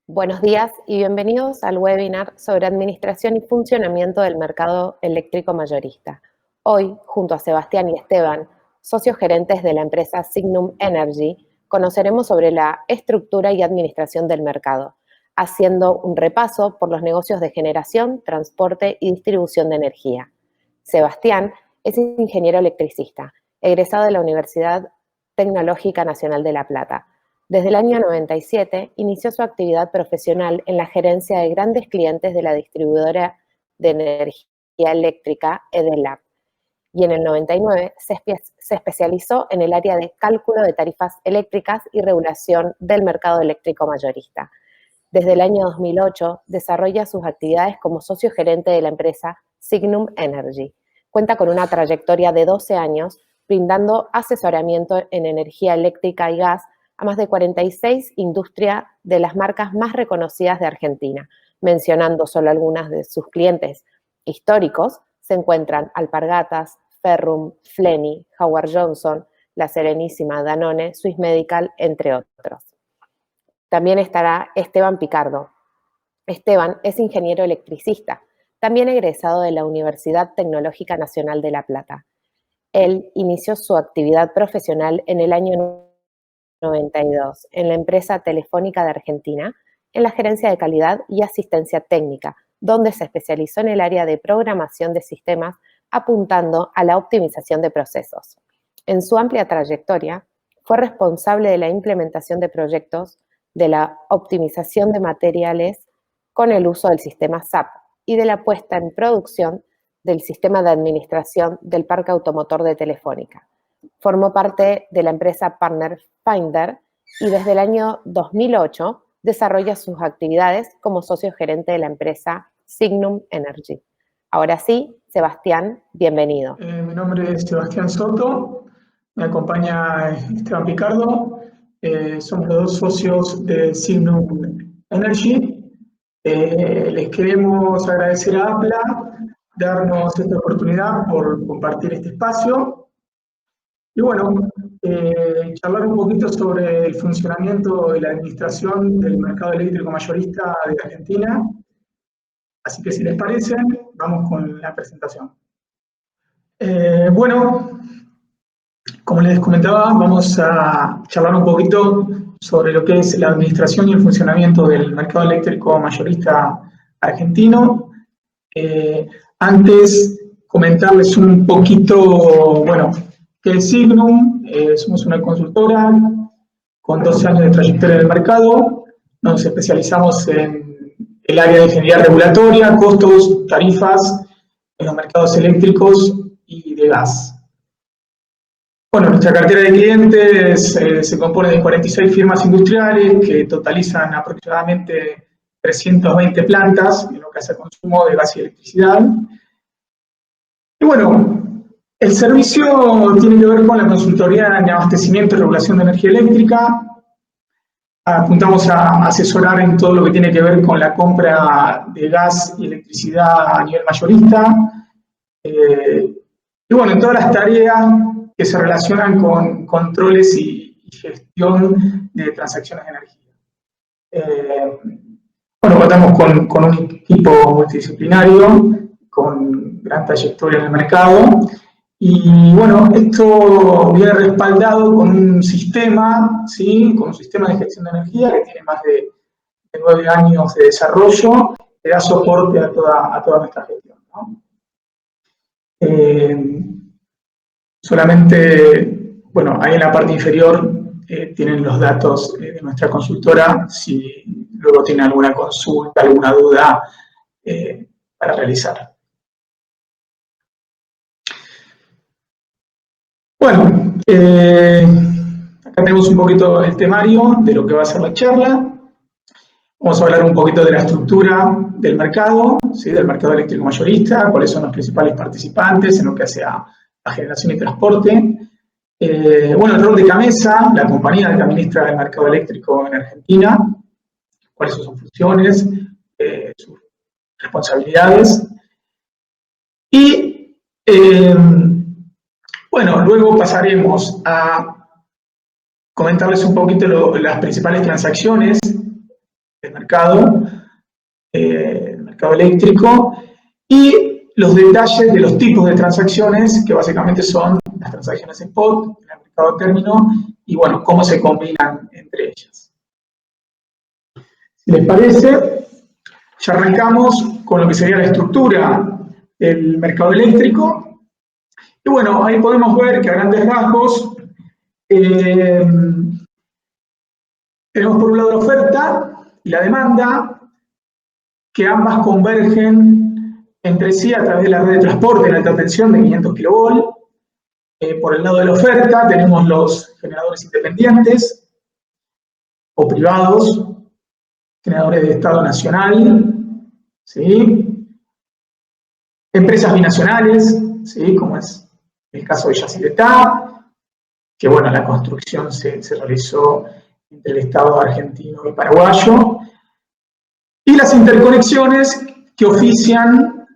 Buenos días y bienvenidos al webinar sobre administración y funcionamiento del mercado eléctrico mayorista. Hoy, junto a Sebastián y Esteban, socios gerentes de la empresa Signum Energy, conoceremos sobre la estructura y administración del mercado, haciendo un repaso por los negocios de generación, transporte y distribución de energía. Sebastián es ingeniero electricista, egresado de la Universidad Tecnológica Nacional de La Plata. Desde el año 97 inició su actividad profesional en la gerencia de grandes clientes de la distribuidora de energía eléctrica Edelab y en el 99 se especializó en el área de cálculo de tarifas eléctricas y regulación del mercado eléctrico mayorista. Desde el año 2008 desarrolla sus actividades como socio gerente de la empresa Signum Energy. Cuenta con una trayectoria de 12 años brindando asesoramiento en energía eléctrica y gas a más de 46 industrias de las marcas más reconocidas de Argentina. Mencionando solo algunas de sus clientes históricos, se encuentran Alpargatas, Ferrum, Fleni, Howard Johnson, La Serenísima, Danone, Swiss Medical, entre otros. También estará Esteban Picardo. Esteban es ingeniero electricista, también egresado de la Universidad Tecnológica Nacional de La Plata. Él inició su actividad profesional en el año 92 en la empresa Telefónica de Argentina, en la gerencia de calidad y asistencia técnica, donde se especializó en el área de programación de sistemas, apuntando a la optimización de procesos. En su amplia trayectoria, fue responsable de la implementación de proyectos de la optimización de materiales con el uso del sistema SAP y de la puesta en producción del sistema de administración del parque automotor de Telefónica. Formó parte de la empresa Partner Finder y desde el año 2008 desarrolla sus actividades como socio gerente de la empresa Signum Energy. Ahora sí, Sebastián, bienvenido. Mi nombre es Sebastián Soto, me acompaña Esteban Picardo, somos los dos socios de Signum Energy. Les queremos agradecer a APLA darnos esta oportunidad por compartir este espacio. Y bueno, charlar un poquito sobre el funcionamiento y la administración del mercado eléctrico mayorista de Argentina. Así que si les parece, vamos con la presentación. Bueno, como les comentaba, vamos a charlar un poquito sobre lo que es la administración y el funcionamiento del mercado eléctrico mayorista argentino. Antes, comentarles un poquito, bueno, que Signum, somos una consultora con 12 años de trayectoria en el mercado. Nos especializamos en el área de ingeniería regulatoria, costos, tarifas en los mercados eléctricos y de gas. Bueno, nuestra cartera de clientes se compone de 46 firmas industriales que totalizan aproximadamente 320 plantas en lo que hace al consumo de gas y electricidad. Y bueno, el servicio tiene que ver con la consultoría en abastecimiento y regulación de energía eléctrica. Apuntamos a asesorar en todo lo que tiene que ver con la compra de gas y electricidad a nivel mayorista. Y bueno, en todas las tareas que se relacionan con controles y gestión de transacciones de energía. Bueno, contamos con un equipo multidisciplinario, con gran trayectoria en el mercado. Y bueno, esto viene respaldado con un sistema, ¿sí? Con un sistema de gestión de energía que tiene más de 9 años de desarrollo, que da soporte a toda nuestra gestión, ¿no? Solamente, bueno, ahí en la parte inferior tienen los datos de nuestra consultora, si luego tienen alguna consulta, alguna duda para realizar. Bueno, acá tenemos un poquito el temario de lo que va a ser la charla. Vamos a hablar un poquito de la estructura del mercado, ¿sí? Del mercado eléctrico mayorista, cuáles son los principales participantes en lo que hace a generación y transporte. Bueno, el rol de Gamesa, la compañía que administra el mercado eléctrico en Argentina, cuáles son sus funciones, sus responsabilidades. Y bueno, luego pasaremos a comentarles un poquito las principales transacciones del mercado eléctrico, y los detalles de los tipos de transacciones, que básicamente son las transacciones spot, en el mercado a término, y bueno, cómo se combinan entre ellas. Si les parece, ya arrancamos con lo que sería la estructura del mercado eléctrico. Y bueno, ahí podemos ver que a grandes rasgos tenemos por un lado la oferta y la demanda, que ambas convergen entre sí a través de la red de transporte en alta tensión de 500 kV. Por el lado de la oferta tenemos los generadores independientes o privados, generadores de Estado nacional, ¿sí? Empresas binacionales, ¿sí? Como es el caso de Yacyretá, que bueno, la construcción se realizó entre el Estado argentino y paraguayo, y las interconexiones que ofician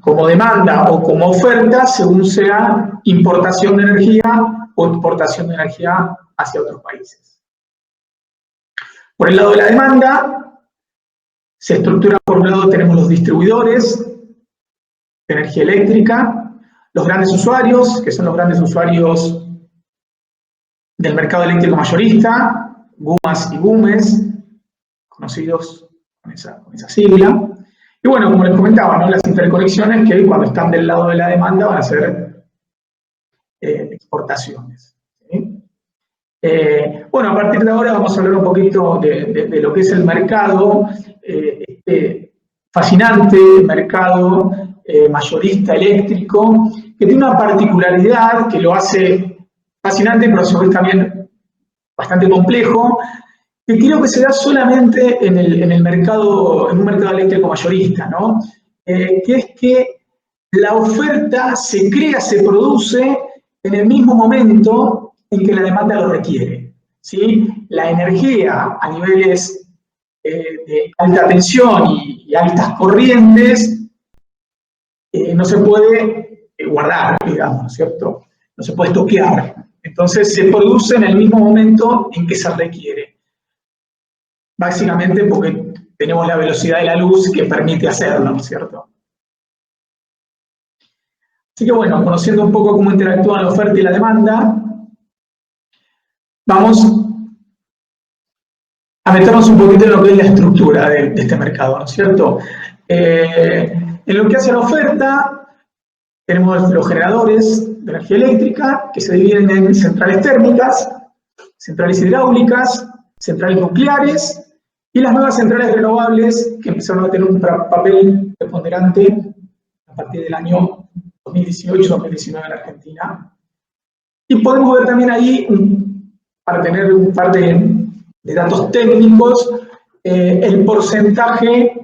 como demanda o como oferta según sea importación de energía o exportación de energía hacia otros países. Por el lado de la demanda, se estructura, por un lado tenemos los distribuidores de energía eléctrica, los grandes usuarios, que son los grandes usuarios del mercado eléctrico mayorista, GUMAS y GUMES, conocidos con esa sigla. Y bueno, como les comentaba, ¿no? Las interconexiones que cuando están del lado de la demanda van a ser exportaciones, ¿sí? Bueno, a partir de ahora vamos a hablar un poquito de lo que es el mercado, este fascinante mercado mayorista eléctrico, que tiene una particularidad que lo hace fascinante, pero a su vez también bastante complejo, que creo que se da solamente en un mercado eléctrico mayorista, ¿no? Que es que la oferta se crea, se produce en el mismo momento en que la demanda lo requiere, ¿sí? La energía a niveles de alta tensión y altas corrientes no se puede guardar, digamos, ¿cierto? No se puede estoquear. Entonces se produce en el mismo momento en que se requiere. Básicamente porque tenemos la velocidad de la luz que permite hacerlo, ¿cierto? Así que bueno, conociendo un poco cómo interactúan la oferta y la demanda, vamos a meternos un poquito en lo que es la estructura de este mercado, ¿no es cierto? En lo que hace a la oferta, tenemos los generadores de energía eléctrica, que se dividen en centrales térmicas, centrales hidráulicas, centrales nucleares, y las nuevas centrales renovables, que empezaron a tener un papel preponderante a partir del año 2018-2019 en Argentina. Y podemos ver también ahí, para tener un par de datos técnicos, el porcentaje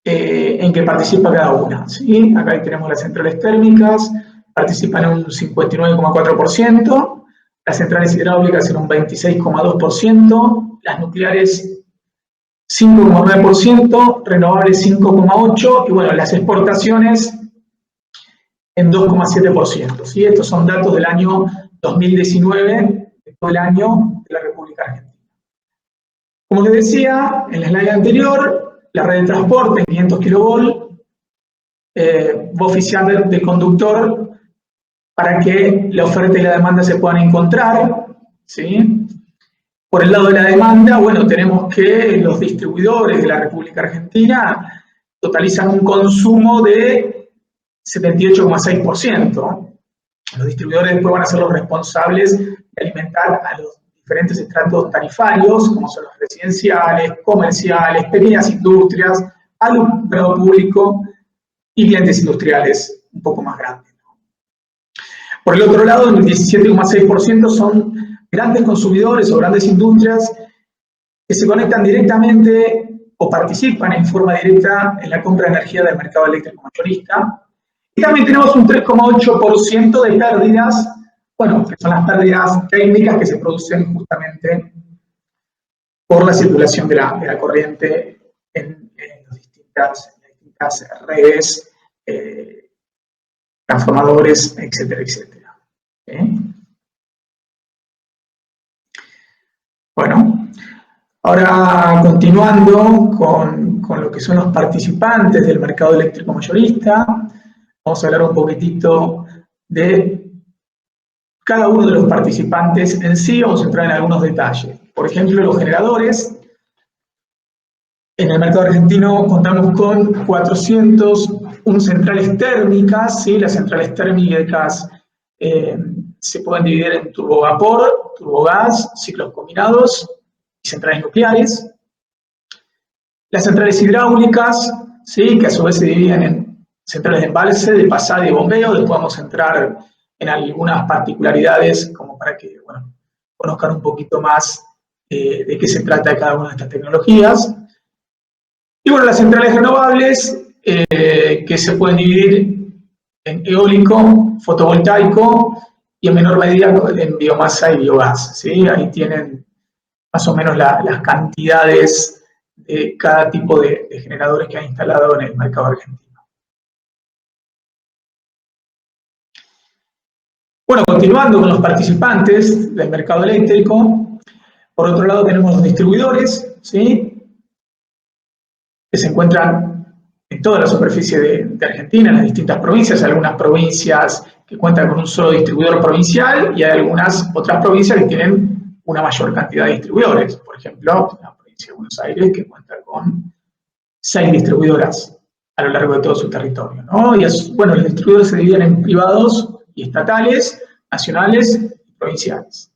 en que participa cada una, ¿sí? Acá tenemos las centrales térmicas, participan en un 59,4%, las centrales hidráulicas en un 26,2%, las nucleares 5,9%, renovables 5,8%, y bueno, las exportaciones en 2,7%, ¿sí? Estos son datos del año 2019, de todo el año de la República Argentina. Como les decía en la slide anterior, la red de transporte en 500 kV va a oficiar de conductor para que la oferta y la demanda se puedan encontrar, ¿sí? Por el lado de la demanda, bueno, tenemos que los distribuidores de la República Argentina totalizan un consumo de 78,6%. Los distribuidores después van a ser los responsables de alimentar a los diferentes estratos tarifarios, como son los residenciales, comerciales, pequeñas industrias, alumbrado público y clientes industriales un poco más grandes. Por el otro lado, el 17,6% son grandes consumidores o grandes industrias que se conectan directamente o participan en forma directa en la compra de energía del mercado eléctrico mayorista. Y también tenemos un 3,8% de pérdidas, bueno, que son las pérdidas técnicas que se producen justamente por la circulación de la corriente en las distintas redes, transformadores, etcétera, etcétera. ¿Okay? Bueno, Ahora, continuando con lo que son los participantes del mercado eléctrico mayorista, vamos a hablar un poquitito de cada uno de los participantes en sí. Vamos a entrar en algunos detalles. Por ejemplo, los generadores. En el mercado argentino contamos con 401 centrales térmicas, ¿sí? Las centrales térmicas se pueden dividir en turbovapor, turbogás, ciclos combinados y centrales nucleares. Las centrales hidráulicas, ¿sí? Que a su vez se dividen en centrales de embalse, de pasada y bombeo. Después vamos a entrar en algunas particularidades como para que conozcan un poquito más de qué se trata de cada una de estas tecnologías. Y bueno, las centrales renovables, que se pueden dividir en eólico, fotovoltaico y en menor medida en biomasa y biogás, ¿sí? Ahí tienen más o menos las cantidades de cada tipo de generadores que han instalado en el mercado argentino. Bueno, continuando con los participantes del mercado eléctrico, por otro lado tenemos los distribuidores, ¿sí? Que se encuentran en toda la superficie de Argentina, en las distintas provincias. Hay algunas provincias que cuentan con un solo distribuidor provincial y hay algunas otras provincias que tienen una mayor cantidad de distribuidores. Por ejemplo, la provincia de Buenos Aires, que cuenta con 6 distribuidoras a lo largo de todo su territorio, ¿no? Y bueno, los distribuidores se dividen en privados y estatales, nacionales y provinciales.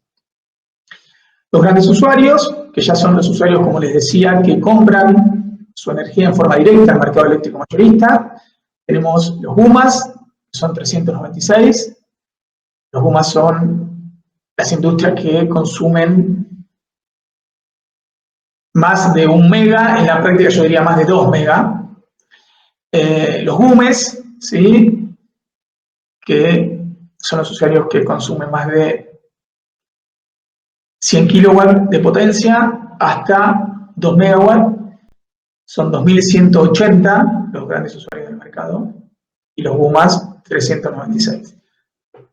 Los grandes usuarios, que ya son los usuarios, como les decía, que compran su energía en forma directa al mercado eléctrico mayorista. Tenemos los UMAS, que son 396. Los UMAS son las industrias que consumen más de 1 mega, en la práctica yo diría más de 2 mega. Los UMES, ¿sí? Que son los usuarios que consumen más de 100 kilowatts de potencia hasta 2 megawatts. Son 2.180 los grandes usuarios del mercado y los UMAS 396.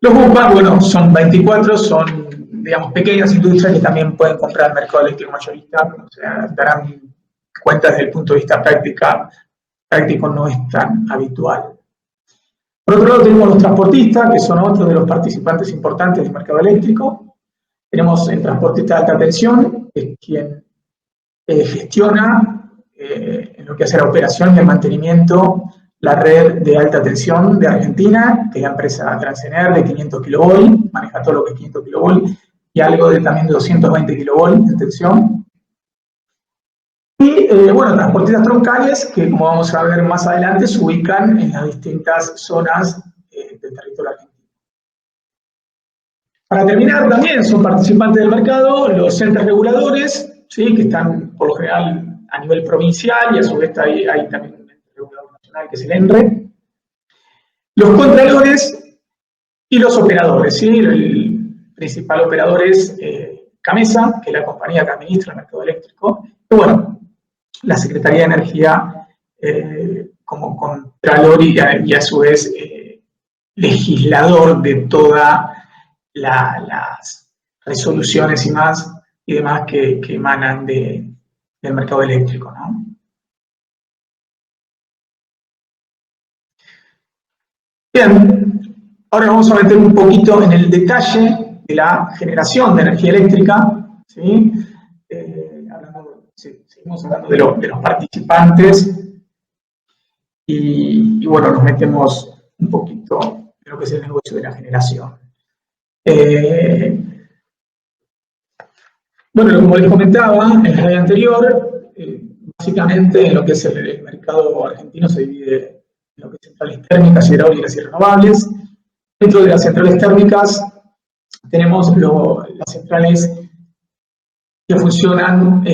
Los UMAS, bueno, son 24, son, digamos, pequeñas industrias que también pueden comprar el mercado eléctrico mayorista, o sea, darán cuenta desde el punto de vista práctico no es tan habitual. Por otro lado tenemos los transportistas, que son otros de los participantes importantes del mercado eléctrico. Tenemos el transportista de alta tensión, que es quien gestiona en lo que hace la operación y el mantenimiento, la red de alta tensión de Argentina, que es la empresa Transener de 500 kV, maneja todo lo que es 500 kV y algo también de 220 kV de tensión. Y bueno, transportistas troncales, que como vamos a ver más adelante, se ubican en las distintas zonas del territorio argentino. Para terminar, también son participantes del mercado los entes reguladores, ¿sí? Que están por lo general a nivel provincial y a su vez hay también un ente regulador nacional que es el ENRE. Los contralores y los operadores, ¿sí? El principal operador es CAMESA, que es la compañía que administra el mercado eléctrico, y bueno, la Secretaría de Energía como contralor y a su vez legislador de todas las resoluciones y demás que emanan del mercado eléctrico, ¿no? Bien, ahora nos vamos a meter un poquito en el detalle de la generación de energía eléctrica, ¿sí? Seguimos hablando de los participantes y bueno, nos metemos un poquito en lo que es el negocio de la generación. Bueno, como les comentaba en la slide anterior, básicamente en lo que es el mercado argentino se divide en lo que es centrales térmicas, hidráulicas y renovables. Dentro de las centrales térmicas tenemos las centrales que funcionan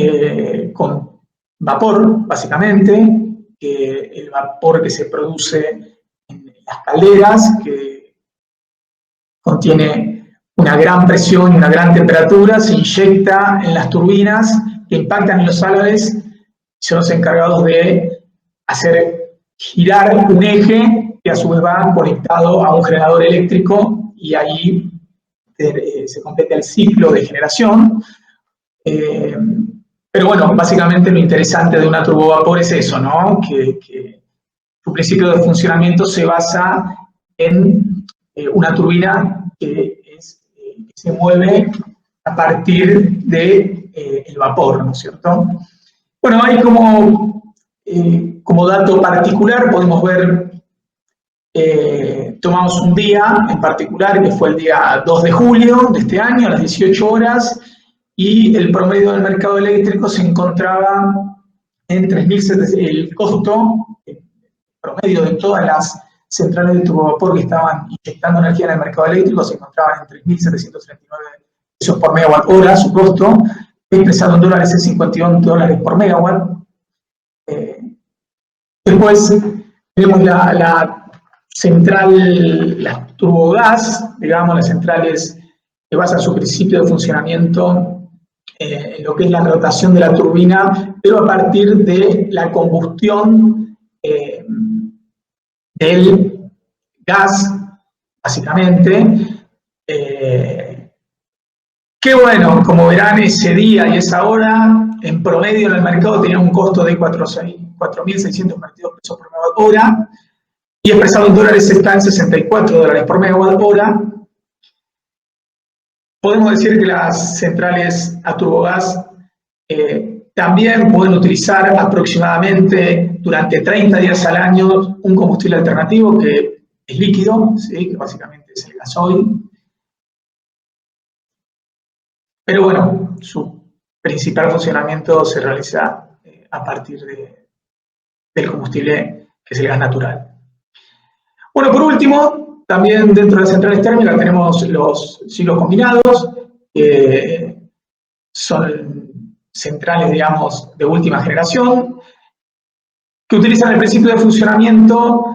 con vapor, básicamente, el vapor que se produce en las calderas, que contiene una gran presión y una gran temperatura, se inyecta en las turbinas que impactan en los álabes y son los encargados de hacer girar un eje que a su vez va conectado a un generador eléctrico y ahí se completa el ciclo de generación. Pero bueno, básicamente lo interesante de una turbovapor es eso, ¿no? Que su principio de funcionamiento se basa en una turbina que se mueve a partir de el vapor, ¿no es cierto? Bueno, ahí como dato particular podemos ver, tomamos un día en particular, que fue el día 2 de julio de este año, a las 18 horas, y el promedio del mercado eléctrico se encontraba en 3.700, el costo promedio de todas las centrales de turbovapor que estaban inyectando energía en el mercado eléctrico se encontraban en 3.739 pesos por megawatt hora, su costo, expresado en dólares es 51 dólares por megawatt. Después tenemos la central, las turbogás, digamos, las centrales que basan su principio de funcionamiento en lo que es la rotación de la turbina, pero a partir de la combustión del gas, básicamente. Que bueno, como verán, ese día y esa hora, en promedio en el mercado tenía un costo de 4.622 pesos por megawatt hora, y expresado en dólares está en 64 dólares por megawatt hora. Podemos decir que las centrales a turbogás también pueden utilizar aproximadamente durante 30 días al año un combustible alternativo que es líquido, ¿sí? Que básicamente es el gasoil. Pero bueno, su principal funcionamiento se realiza a partir del combustible que es el gas natural. Bueno, por último, también dentro de las centrales térmicas tenemos los ciclos combinados, que son centrales, digamos, de última generación, que utilizan el principio de funcionamiento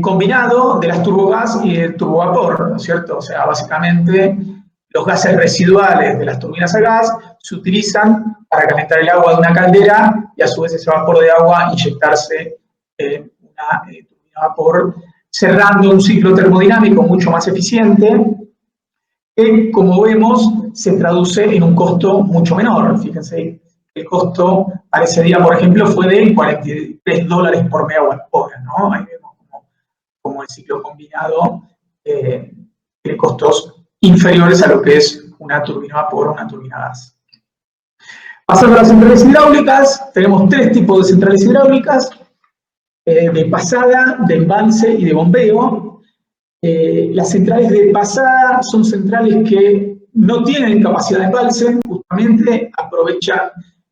combinado de las turbogás y del turbovapor, ¿no es cierto? O sea, básicamente los gases residuales de las turbinas a gas se utilizan para calentar el agua de una caldera y a su vez ese vapor de agua inyectarse en una turbina a vapor, cerrando un ciclo termodinámico mucho más eficiente, que, como vemos, se traduce en un costo mucho menor. Fíjense, el costo para ese día, por ejemplo, fue de 43 dólares por megawatt hora, ¿no? Ahí vemos como el ciclo combinado tiene costos inferiores a lo que es una turbina a vapor o una turbina a gas. Pasando a las centrales hidráulicas, tenemos tres tipos de centrales hidráulicas, de pasada, de embalse y de bombeo. Las centrales de pasada son centrales que no tienen capacidad de embalse, justamente aprovechan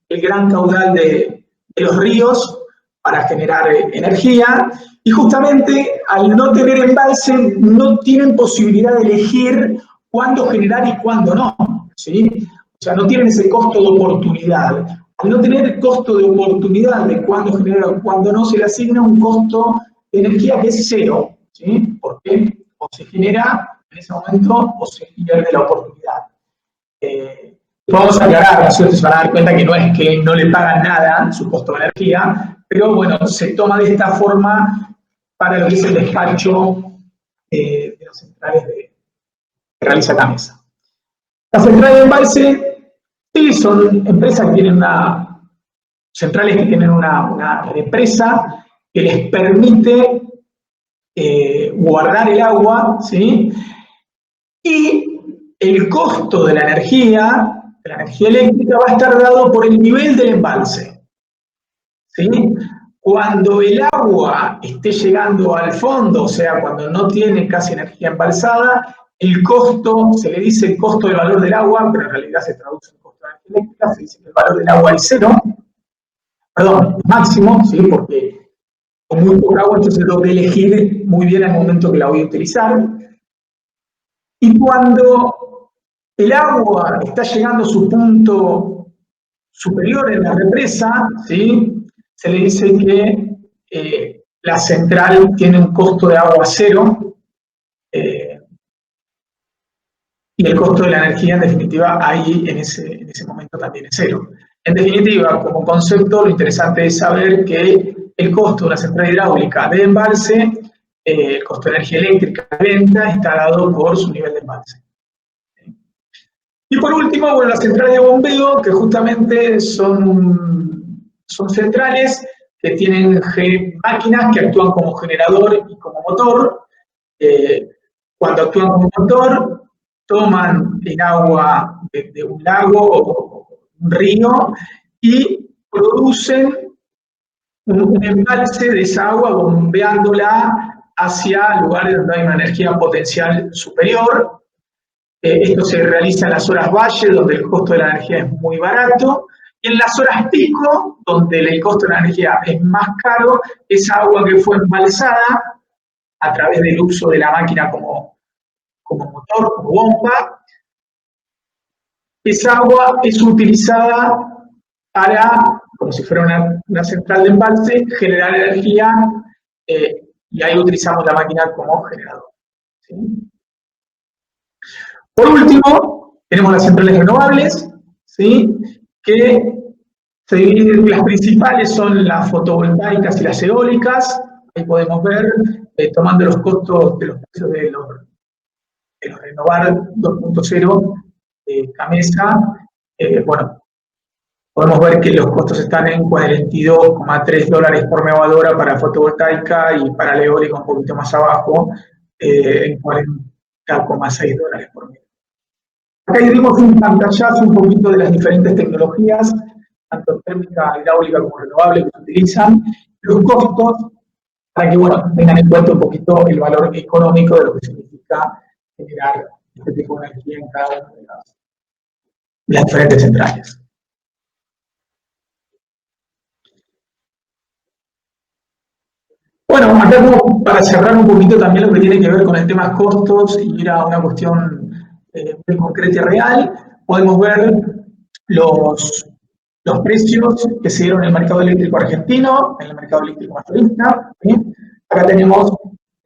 el gran caudal de los ríos para generar energía, y justamente al no tener embalse no tienen posibilidad de elegir cuándo generar y cuándo no, ¿sí? O sea, no tienen ese costo de oportunidad. Al no tener costo de oportunidad de cuándo generar o cuándo no, se le asigna un costo de energía que es cero, ¿sí? Porque o se genera en ese momento o se pierde la oportunidad. Vamos a aclarar, se van a dar cuenta que no es que no le pagan nada su costo de energía, pero bueno, se toma de esta forma para lo que es el despacho de las centrales que realiza CAMESA. Las centrales de embalse sí son empresas que tienen centrales que tienen una represa que les permite guardar el agua, ¿sí? Y el costo de la energía eléctrica va a estar dado por el nivel del embalse, ¿sí? Cuando el agua esté llegando al fondo, o sea, cuando no tiene casi energía embalsada, el costo, se le dice el costo del valor del agua, pero en realidad se traduce en costo de energía eléctrica, se dice que el valor del agua es cero, perdón, máximo, ¿sí? Porque con muy poca agua, entonces tengo que elegir muy bien el momento que la voy a utilizar. Y cuando el agua está llegando a su punto superior en la represa, ¿sí? Se le dice que la central tiene un costo de agua cero, y el costo de la energía, en definitiva, ahí en ese momento también es cero. En definitiva, como concepto, lo interesante es saber que el costo de una central hidráulica de embalse, el costo de energía eléctrica de venta, está dado por su nivel de embalse. Y por último, bueno, las centrales de bombeo, que justamente son centrales que tienen máquinas que actúan como generador y como motor. Cuando actúan como motor, toman el agua de un lago o un río y producen un embalse de esa agua bombeándola hacia lugares donde hay una energía potencial superior. Esto se realiza en las horas valle, donde el costo de la energía es muy barato, y en las horas pico, donde el costo de la energía es más caro, esa agua que fue embalsada a través del uso de la máquina como motor, como bomba, esa agua es utilizada para, como si fuera una central de embalse, generar energía, y ahí utilizamos la máquina como generador. ¿Sí? Por último, tenemos las centrales renovables, ¿sí? Que se dividen, las principales son las fotovoltaicas y las eólicas. Ahí podemos ver, tomando los costos de los precios de los Renovar 2.0, Gamesa, bueno, podemos ver que los costos están en $42,3 por megawatt-hora para fotovoltaica y para la eólica un poquito más abajo, en $40,6 por megawatt. Acá dimos un pantallazo un poquito de las diferentes tecnologías, tanto térmica, hidráulica como renovable, que se utilizan, los costos, para que bueno, tengan en cuenta un poquito el valor económico de lo que significa generar este tipo de energía en cada una de las diferentes centrales. Bueno, acá como para cerrar un poquito también lo que tiene que ver con el tema costos y ir a una cuestión muy concreta y real, podemos ver los precios que se dieron en el mercado eléctrico argentino, en el mercado eléctrico mayorista. ¿Sí? Acá tenemos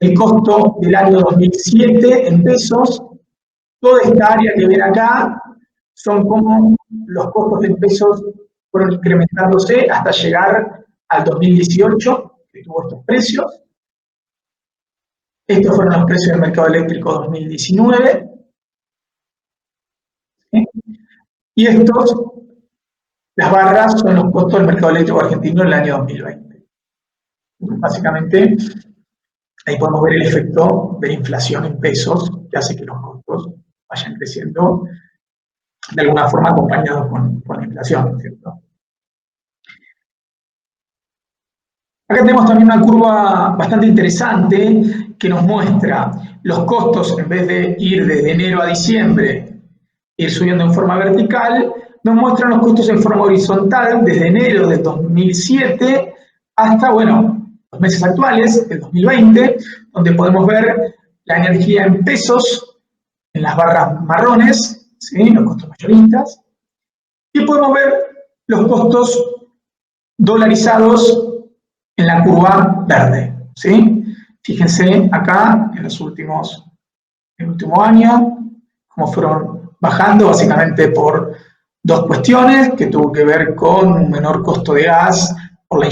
el costo del año 2007 en pesos. Toda esta área que ven acá son como los costos en pesos fueron incrementándose hasta llegar al 2018, que tuvo estos precios. Estos fueron los precios del mercado eléctrico 2019. ¿Sí? Y estos, las barras, son los costos del mercado eléctrico argentino en el año 2020. Básicamente, ahí podemos ver el efecto de inflación en pesos, que hace que los costos vayan creciendo de alguna forma acompañados con la inflación, ¿cierto? Acá tenemos también una curva bastante interesante que nos muestra los costos, en vez de ir desde enero a diciembre, ir subiendo en forma vertical, nos muestran los costos en forma horizontal desde enero de 2007 hasta, bueno, los meses actuales, el 2020, donde podemos ver la energía en pesos, en las barras marrones, ¿sí? Los costos mayoristas, y podemos ver los costos dolarizados en la curva verde, ¿sí? Fíjense acá en el último año, cómo fueron bajando básicamente por dos cuestiones, que tuvo que ver con un menor costo de gas, por la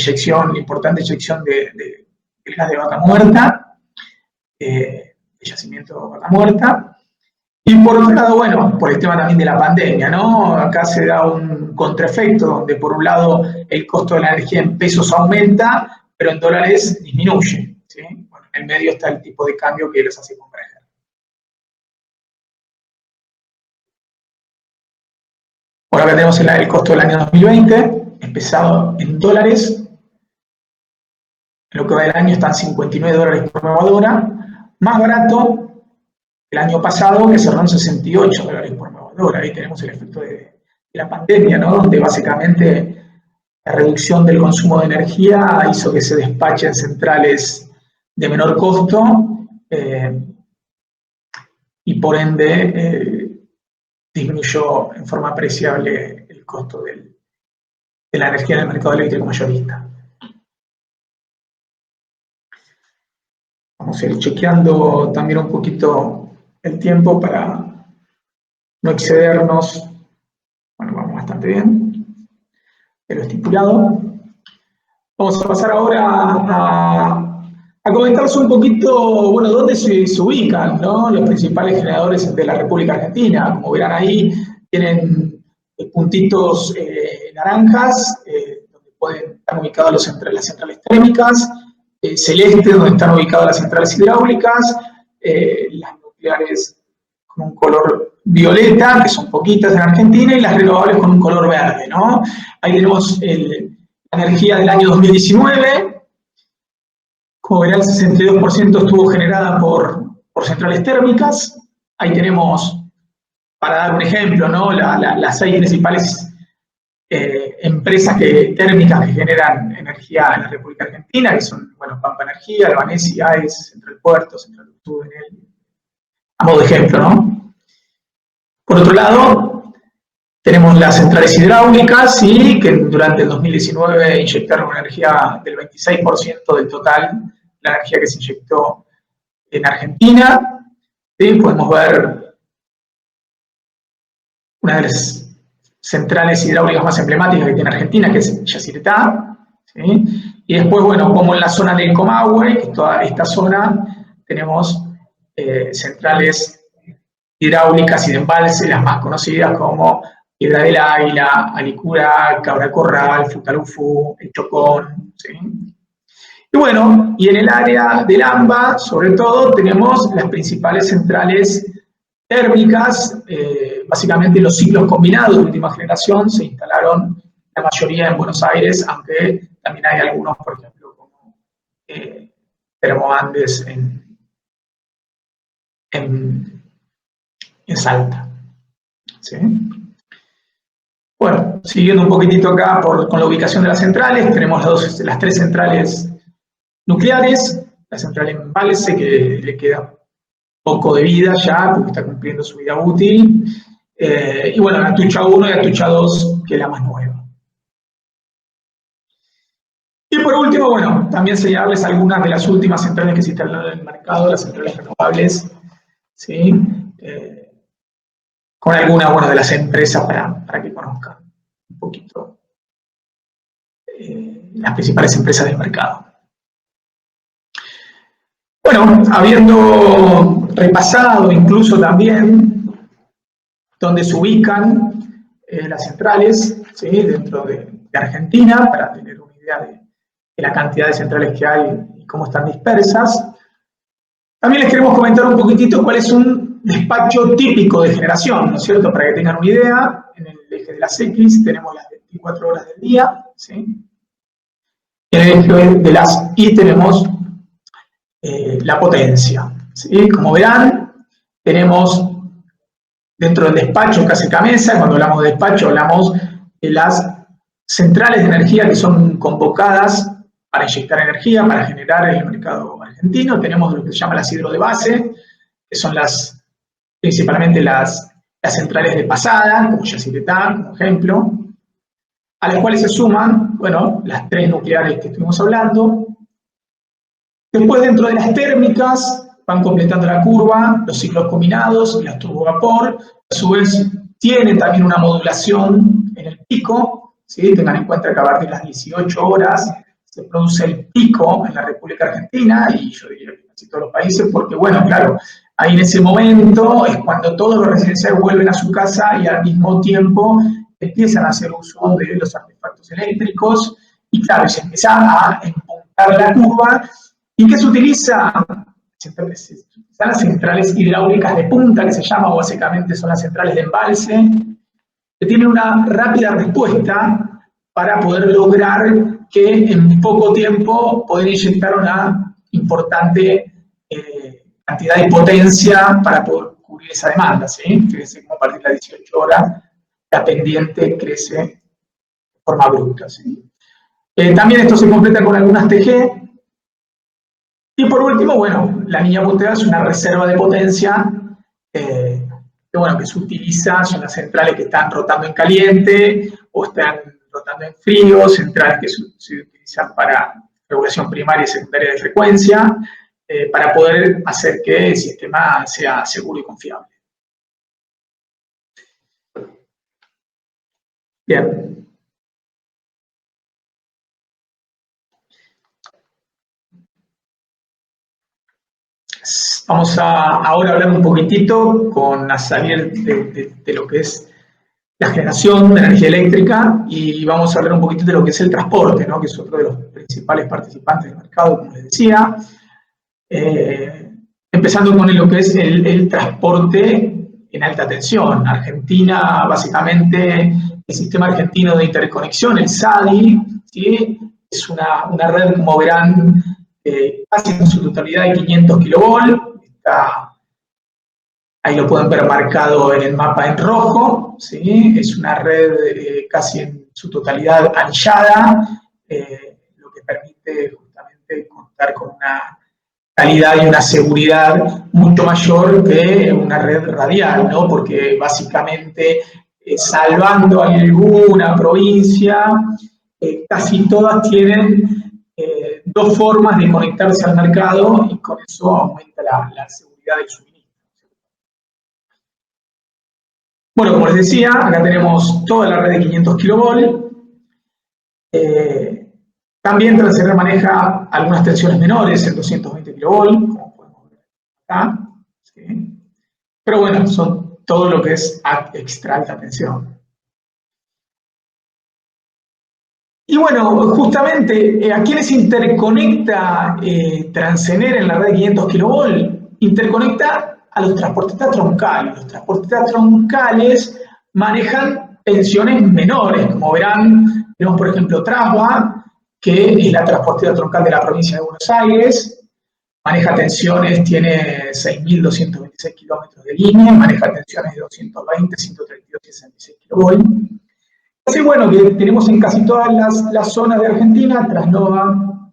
importante inyección del gas de vaca muerta, de yacimiento de vaca muerta, y por otro lado, bueno, por el tema también de la pandemia, ¿no? Acá se da un contraefecto donde por un lado el costo de la energía en pesos aumenta, pero en dólares disminuye, ¿sí? Bueno, en el medio está el tipo de cambio que los hace converger. Por acá tenemos el costo del año 2020, empezado en dólares. En lo que va del año están $59 por megawatt-hora, más barato el año pasado, que cerró en $68 por megawatt-hora. Ahí tenemos el efecto de la pandemia, ¿no? Donde básicamente la reducción del consumo de energía hizo que se despachen centrales de menor costo y por ende disminuyó en forma apreciable el costo de la energía en el mercado eléctrico mayorista. Vamos a ir chequeando también un poquito el tiempo para no excedernos. Bueno, vamos bastante bien de lo estipulado. Vamos a pasar ahora a comentarles un poquito, bueno, dónde se ubican, ¿no? Los principales generadores de la República Argentina. Como verán ahí, tienen puntitos naranjas, donde pueden estar ubicadas las centrales térmicas, celeste, donde están ubicadas las centrales hidráulicas, las nucleares con un color violeta, que son poquitas en Argentina, y las renovables con un color verde, ¿no? Ahí tenemos la energía del año 2019, como verán, el 62% estuvo generada por centrales térmicas. Ahí tenemos, para dar un ejemplo, ¿no? Las 6 principales empresas térmicas que generan energía en la República Argentina, que son, bueno, Pampa Energía, Albanesi, AES, Central Puerto, Central Enel, a modo de ejemplo, ¿no? Por otro lado, tenemos las centrales hidráulicas, ¿sí?, que durante el 2019 inyectaron una energía del 26% del total, la energía que se inyectó en Argentina. ¿Sí? Podemos ver una de las centrales hidráulicas más emblemáticas que tiene Argentina, que es Yacyretá, ¿sí? Y después, bueno, como en la zona del Comahue, que es toda esta zona, tenemos centrales hidráulicas y de embalse, las más conocidas como Piedra del Águila, Alicura, Cabra Corral, Futalufú, El Chocón, ¿sí? Y bueno, y en el área del AMBA, sobre todo, tenemos las principales centrales térmicas, básicamente los ciclos combinados de última generación se instalaron la mayoría en Buenos Aires, aunque también hay algunos, por ejemplo, como Termoandes en Salta. ¿Sí? Bueno, siguiendo un poquitito acá con la ubicación de las centrales, tenemos las 3 centrales nucleares, la central en embalse, que le queda poco de vida ya, porque está cumpliendo su vida útil, y bueno, la Atucha 1 y la Atucha 2, que es la más nueva. Y por último, bueno, también señalarles algunas de las últimas centrales que se instalaron en el mercado, las centrales renovables, ¿sí? Con algunas, bueno, de las empresas para que conozcan un poquito las principales empresas del mercado. Bueno, habiendo repasado incluso también dónde se ubican las centrales, ¿sí?, dentro de Argentina, para tener una idea de la cantidad de centrales que hay y cómo están dispersas, también les queremos comentar un poquitito cuál es un despacho típico de generación, ¿no es cierto? Para que tengan una idea, en el eje de las X tenemos las 24 horas del día, ¿sí? En el eje de las Y tenemos la potencia, ¿sí? Como verán, tenemos dentro del despacho casi cabeza. Cuando hablamos de despacho hablamos de las centrales de energía que son convocadas para inyectar energía, para generar en el mercado argentino. Tenemos lo que se llama las hidro de base, que son principalmente las centrales de pasada, como Yacyretá, como ejemplo, a las cuales se suman, bueno, las 3 nucleares que estuvimos hablando. Después, dentro de las térmicas, van completando la curva los ciclos combinados y las turbovapor. A su vez, tienen también una modulación en el pico, ¿sí? Tengan en cuenta que a partir de las 18 horas se produce el pico en la República Argentina, y yo diría que casi todos los países, porque, bueno, claro, ahí en ese momento es cuando todos los residenciales vuelven a su casa y al mismo tiempo empiezan a hacer uso de los artefactos eléctricos, y claro, se empieza a empuntar la curva. ¿Y qué se utiliza? Están las centrales hidráulicas de punta, que se llama, o básicamente son las centrales de embalse, que tienen una rápida respuesta para poder lograr que en poco tiempo poder inyectar una importante cantidad de potencia para poder cubrir esa demanda, ¿sí? Fíjense cómo a partir de las 18 horas la pendiente crece de forma bruta, ¿sí? También esto se completa con algunas TG. Y por último, bueno, la línea punteada es una reserva de potencia que, bueno, que se utiliza, son las centrales que están rotando en caliente o están rotando en frío, centrales que se utilizan para regulación primaria y secundaria de frecuencia, para poder hacer que el sistema sea seguro y confiable. Bien. Vamos a ahora hablar un poquitito a salir de lo que es la generación de energía eléctrica y vamos a hablar un poquito de lo que es el transporte, ¿no? Que es otro de los principales participantes del mercado, como les decía. Empezando con lo que es el transporte en alta tensión. Argentina, básicamente, el Sistema Argentino de Interconexión, el SADI, ¿sí? Es una red, como verán, casi en su totalidad de 500 kilovolts. Ahí lo pueden ver marcado en el mapa en rojo, ¿sí? Es una red casi en su totalidad anillada, lo que permite justamente contar con una calidad y una seguridad mucho mayor que una red radial, ¿no? Porque básicamente, salvando alguna provincia, casi todas tienen dos formas de conectarse al mercado y con eso aumenta la seguridad del suministro. Bueno, como les decía, acá tenemos toda la red de 500 kilovolts. También Transener maneja algunas tensiones menores en 220 kilovolts, como podemos ver acá. ¿Sí? Pero bueno, son todo lo que es extra alta tensión. Y bueno, justamente, ¿a quiénes interconecta Transener en la red de 500 kilovolts? Interconecta a los transportistas troncales. Los transportistas troncales manejan tensiones menores, como verán, tenemos por ejemplo Trasva, que es la transportista troncal de la provincia de Buenos Aires, maneja tensiones, tiene 6.226 kilómetros de línea, maneja tensiones de 220, 132 y 66 kilovolts. Así bueno, que tenemos en casi todas las zonas de Argentina, Trasnova,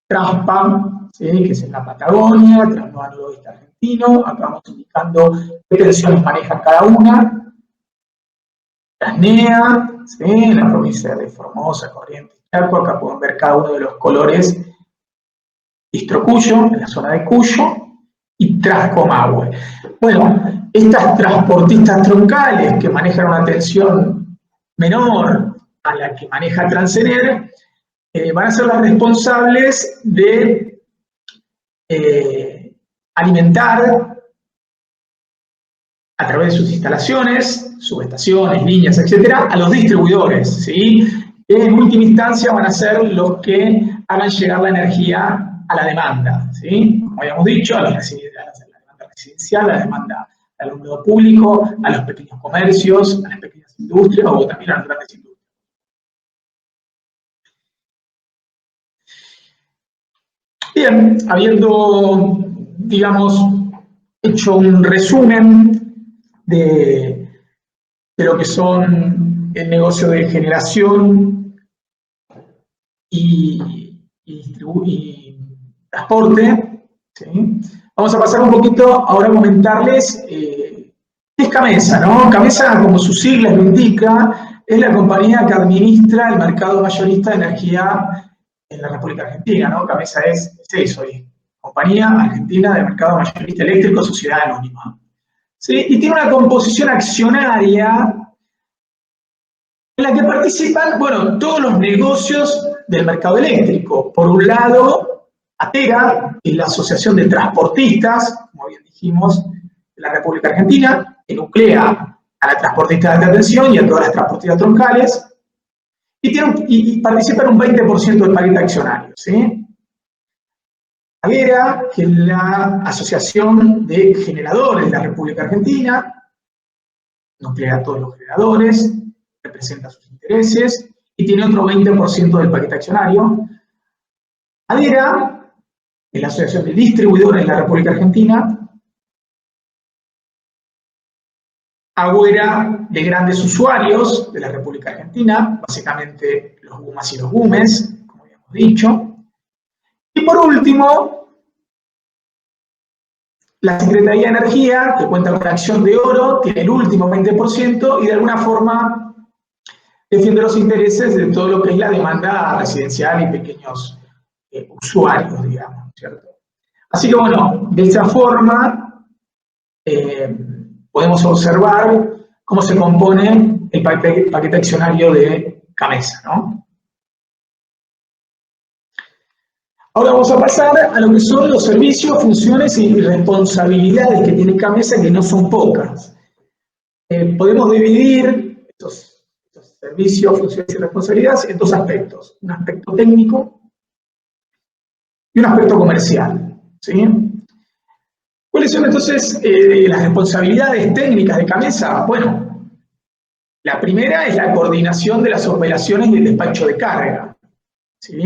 Traspam, ¿sí? Que es en la Patagonia, Trasnova Noroeste Argentino, acá vamos indicando qué tensiones maneja cada una. Trasnea, ¿sí? En la provincia de Formosa, Corrientes, Chaco, acá pueden ver cada uno de los colores. Distro Cuyo, en la zona de Cuyo, y Trascomahue. Bueno, estas transportistas troncales que manejan una tensión menor a la que maneja Transener, van a ser las responsables de alimentar a través de sus instalaciones, subestaciones, líneas, etcétera, a los distribuidores, ¿sí? Que en última instancia van a ser los que hagan llegar la energía a la demanda, ¿sí? Como habíamos dicho, a la demanda residencial, a la demanda al alumnado público, a los pequeños comercios, a las pequeñas industrias o también a las grandes industrias. Bien, habiendo, digamos, hecho un resumen de lo que son el negocio de generación y transporte, ¿sí? Vamos a pasar un poquito ahora a comentarles qué es Camesa, ¿no? Camesa, como sus siglas lo indica, es la compañía que administra el mercado mayorista de energía en la República Argentina, ¿no? Camesa es eso, es Compañía Argentina de Mercado Mayorista Eléctrico, Sociedad Anónima. ¿Sí? Y tiene una composición accionaria en la que participan, bueno, todos los negocios del mercado eléctrico. Por un lado, ATERA, que es la Asociación de Transportistas, como bien dijimos, de la República Argentina, que nuclea a la transportista de alta tensión y a todas las transportistas troncales, y participa en un 20% del paquete accionario, ¿sí? AGERA, que es la Asociación de Generadores de la República Argentina, nuclea a todos los generadores, representa sus intereses y tiene otro 20% del paquete accionario. ADERA es la Asociación de Distribuidores de la República Argentina. Agüera de grandes usuarios de la República Argentina, básicamente los GUMAS y los GUMES, como habíamos dicho. Y por último, la Secretaría de Energía, que cuenta con la acción de oro, tiene el último 20% y de alguna forma defiende los intereses de todo lo que es la demanda residencial y pequeños usuarios, digamos, ¿cierto? Así que bueno, de esta forma podemos observar cómo se compone el paquete accionario de Camesa, ¿no? Ahora vamos a pasar a lo que son los servicios, funciones y responsabilidades que tiene Camesa, que no son pocas. podemos dividir estos servicios, funciones y responsabilidades en dos aspectos. Un aspecto técnico y un aspecto comercial, ¿sí? ¿Cuáles son entonces las responsabilidades técnicas de CAMESA? Bueno, la primera es la coordinación de las operaciones y el despacho de carga, ¿sí?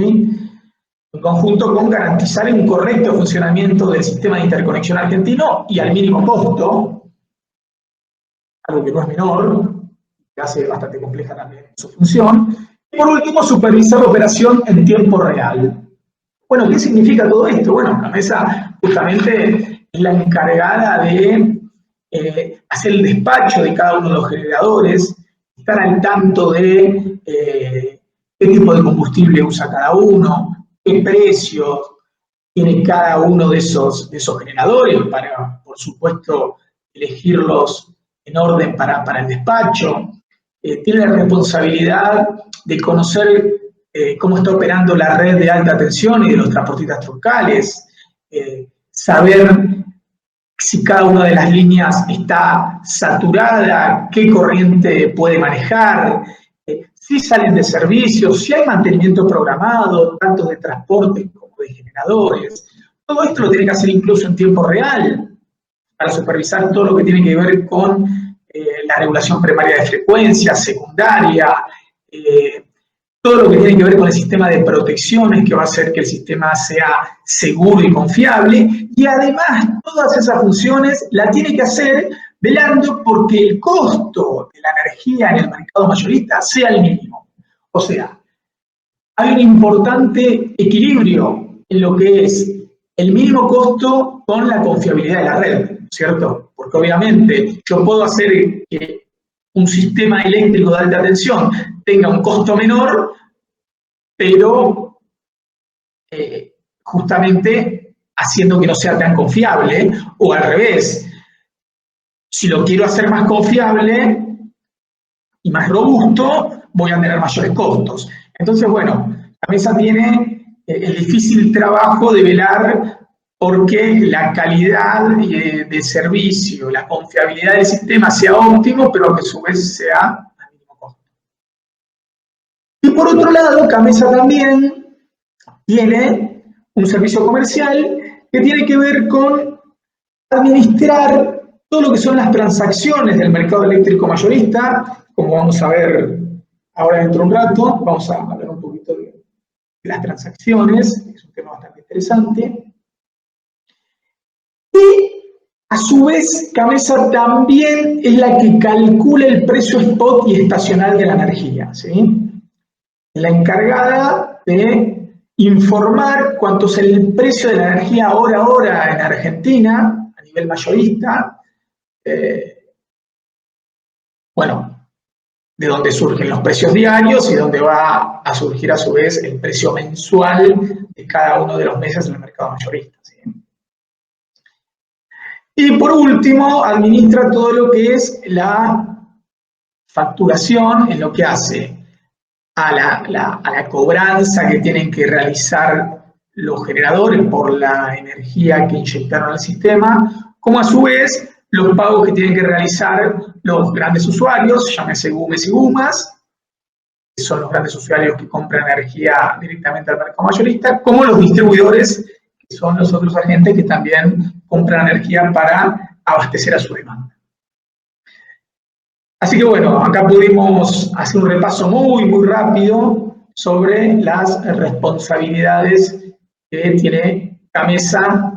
En conjunto con garantizar un correcto funcionamiento del sistema de interconexión argentino y al mínimo costo, algo que no es menor, que hace bastante compleja también su función. Y por último, supervisar la operación en tiempo real. Bueno, ¿qué significa todo esto? Bueno, CAMESA justamente es la encargada de hacer el despacho de cada uno de los generadores, estar al tanto de qué tipo de combustible usa cada uno, qué precios tiene cada uno de esos generadores para, por supuesto, elegirlos en orden para el despacho. Tiene la responsabilidad de conocer cómo está operando la red de alta tensión y de los transportistas troncales, saber si cada una de las líneas está saturada, qué corriente puede manejar, si salen de servicio, si hay mantenimiento programado, tanto de transporte como de generadores. Todo esto lo tiene que hacer incluso en tiempo real para supervisar todo lo que tiene que ver con la regulación primaria de frecuencia, secundaria, todo lo que tiene que ver con el sistema de protecciones que va a hacer que el sistema sea seguro y confiable, y además todas esas funciones la tiene que hacer velando porque el costo de la energía en el mercado mayorista sea el mínimo. O sea, hay un importante equilibrio en lo que es el mínimo costo con la confiabilidad de la red, ¿cierto? Porque obviamente yo puedo hacer que un sistema eléctrico de alta tensión tenga un costo menor, pero justamente haciendo que no sea tan confiable, o al revés, si lo quiero hacer más confiable y más robusto, voy a tener mayores costos. Entonces, bueno, CAMESA tiene el difícil trabajo de velar porque la calidad de servicio, la confiabilidad del sistema sea óptimo, pero que a su vez sea al mínimo costo. Y por otro lado, CAMESA también tiene un servicio comercial que tiene que ver con administrar todo lo que son las transacciones del mercado eléctrico mayorista, como vamos a ver ahora dentro de un rato. Vamos a hablar un poquito de las transacciones, es un tema bastante interesante. Y a su vez, CAMESA también es la que calcula el precio spot y estacional de la energía, ¿sí? La encargada de informar cuánto es el precio de la energía hora a hora en Argentina, a nivel mayorista, bueno, de dónde surgen los precios diarios y dónde va a surgir a su vez el precio mensual de cada uno de los meses en el mercado mayorista, ¿sí? Y por último, administra todo lo que es la facturación, en lo que hace a la cobranza que tienen que realizar los generadores por la energía que inyectaron al sistema, como a su vez los pagos que tienen que realizar los grandes usuarios, llámese GUMES y GUMAS, que son los grandes usuarios que compran energía directamente al mercado mayorista, como los distribuidores, que son los otros agentes que también compran energía para abastecer a su demanda. Así que bueno, acá pudimos hacer un repaso muy rápido sobre las responsabilidades que tiene CAMESA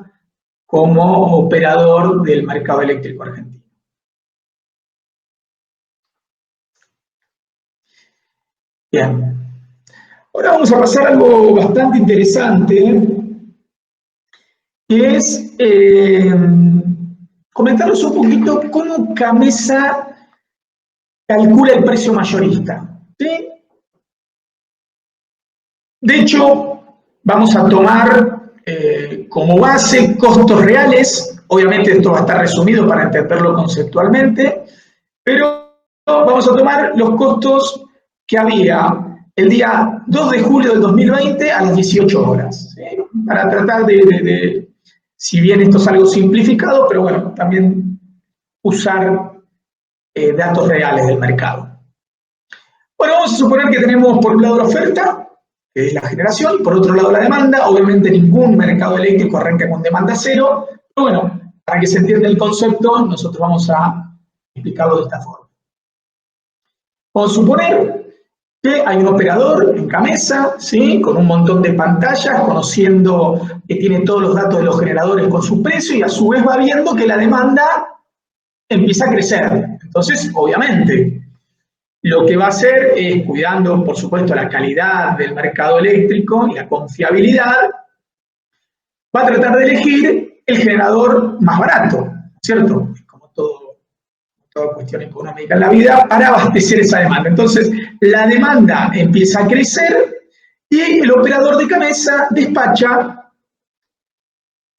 como operador del mercado eléctrico argentino. Bien, ahora vamos a pasar a algo bastante interesante, que es comentarles un poquito cómo CAMESA calcula el precio mayorista, ¿sí? De hecho, vamos a tomar como base costos reales. Obviamente esto va a estar resumido para entenderlo conceptualmente, pero vamos a tomar los costos que había el día 2 de julio del 2020 a las 18 horas, ¿sí? Para tratar si bien esto es algo simplificado, pero bueno, también usar datos reales del mercado. Bueno, vamos a suponer que tenemos por un lado la oferta, que es la generación, y por otro lado la demanda. Obviamente ningún mercado eléctrico arranca con demanda cero, pero bueno, para que se entienda el concepto, nosotros vamos a explicarlo de esta forma. Vamos a suponer que hay un operador en Gamesa, ¿sí?, con un montón de pantallas, conociendo que tiene todos los datos de los generadores con su precio, y a su vez va viendo que la demanda empieza a crecer. Entonces, obviamente, lo que va a hacer es, cuidando, por supuesto, la calidad del mercado eléctrico y la confiabilidad, va a tratar de elegir el generador más barato, ¿cierto? Como toda cuestión económica en la vida, para abastecer esa demanda. Entonces, la demanda empieza a crecer y el operador de Gamesa despacha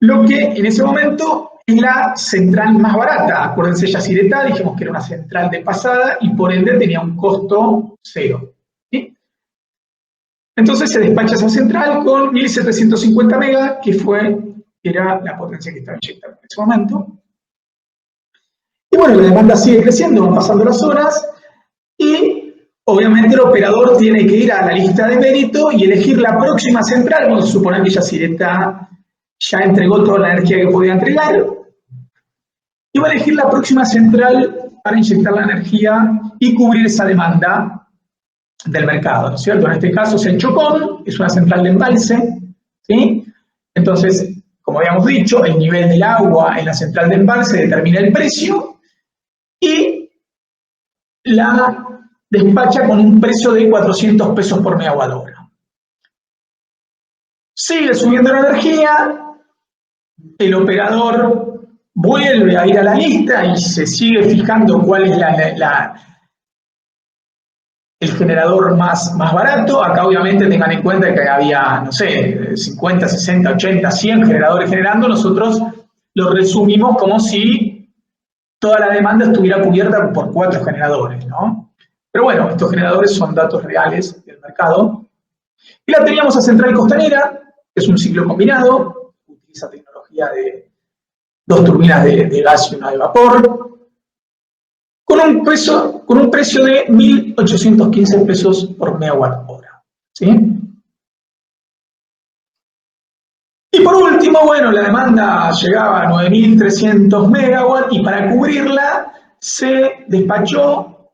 lo que en ese momento es la central más barata. Acuérdense, Yacyretá, dijimos que era una central de pasada y por ende tenía un costo cero, ¿sí? Entonces se despacha esa central con 1750 megas, que era la potencia que estaba inyectada en ese momento. Y bueno, la demanda sigue creciendo, van pasando las horas, y obviamente el operador tiene que ir a la lista de mérito y elegir la próxima central. Vamos a suponer que Yacyretá ya entregó toda la energía que podía entregar, y va a elegir la próxima central para inyectar la energía y cubrir esa demanda del mercado, ¿no es cierto? En este caso es el Chocón, es una central de embalse, ¿sí? Entonces, como habíamos dicho, el nivel del agua en la central de embalse determina el precio, y la despacha con un precio de 400 pesos por megawatt hora. Sigue subiendo la energía, el operador vuelve a ir a la lista y se sigue fijando cuál es el generador más barato. Acá obviamente tengan en cuenta que había, no sé, 50, 60, 80, 100 generadores generando. Nosotros lo resumimos como si toda la demanda estuviera cubierta por 4 generadores, ¿no? Pero bueno, estos generadores son datos reales del mercado. Y la teníamos a Central Costanera, que es un ciclo combinado, utiliza tecnología de 2 turbinas de gas y una de vapor, con un precio de 1.815 pesos por megawatt hora, ¿sí? Y por último, bueno, la demanda llegaba a 9.300 megawatts, y para cubrirla se despachó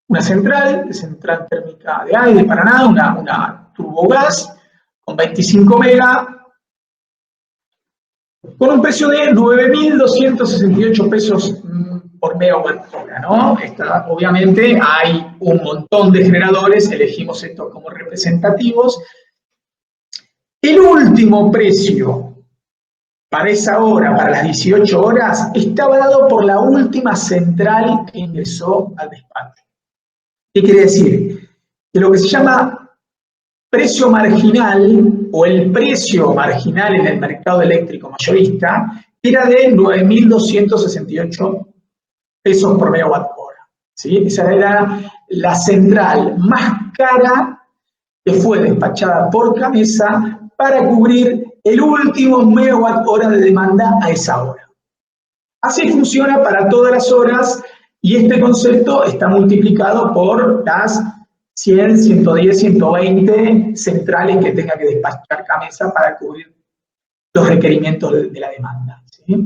una central térmica de aire de Paraná, una turbogás con 25 megas, con un precio de 9.268 pesos por megawatt hora, ¿no? Obviamente hay un montón de generadores, elegimos estos como representativos. El último precio para esa hora, para las 18 horas, estaba dado por la última central que ingresó al despacho. ¿Qué quiere decir? Que lo que se llama precio marginal, o el precio marginal en el mercado eléctrico mayorista, era de 9.268 pesos por megawatt hora, ¿sí? Esa era la central más cara que fue despachada por Gamesa para cubrir el último megawatt hora de demanda a esa hora. Así funciona para todas las horas, y este concepto está multiplicado por las 100, 110, 120 centrales que tenga que despachar Gamesa para cubrir los requerimientos de la demanda, ¿sí?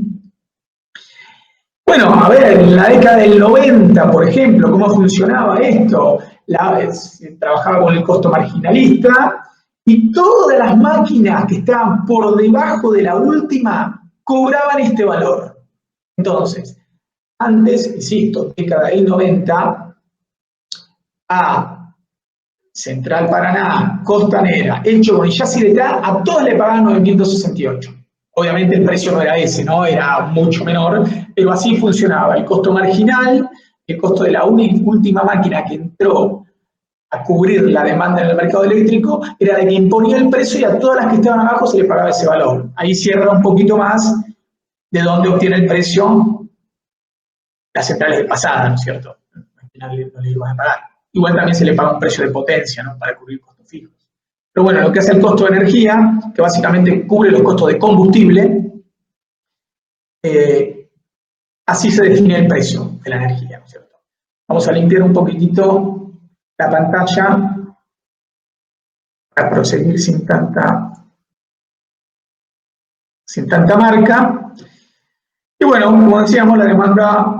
Bueno, a ver, en la década del 90, por ejemplo, ¿cómo funcionaba esto? Trabajaba con el costo marginalista, y todas las máquinas que estaban por debajo de la última cobraban este valor. Entonces, antes, insisto, década del 90, a Central Paraná, Costanera, El Chocón y Yacyretá, a todas le pagaban 9.268. Obviamente el precio no era ese, ¿no? Era mucho menor, pero así funcionaba. El costo marginal, el costo de la última máquina que entró a cubrir la demanda en el mercado eléctrico, era de que imponía el precio, y a todas las que estaban abajo se les pagaba ese valor. Ahí cierra un poquito más de dónde obtiene el precio las centrales de pasada, ¿no es cierto? Al final no le iban a pagar. Igual también se le paga un precio de potencia, ¿no?, para cubrir costos fijos. Pero bueno, lo que hace el costo de energía, que básicamente cubre los costos de combustible, así se define el precio. de la energía, ¿no es cierto? Vamos a limpiar un poquitito la pantalla para proseguir sin tanta marca. Y bueno, como decíamos, la demanda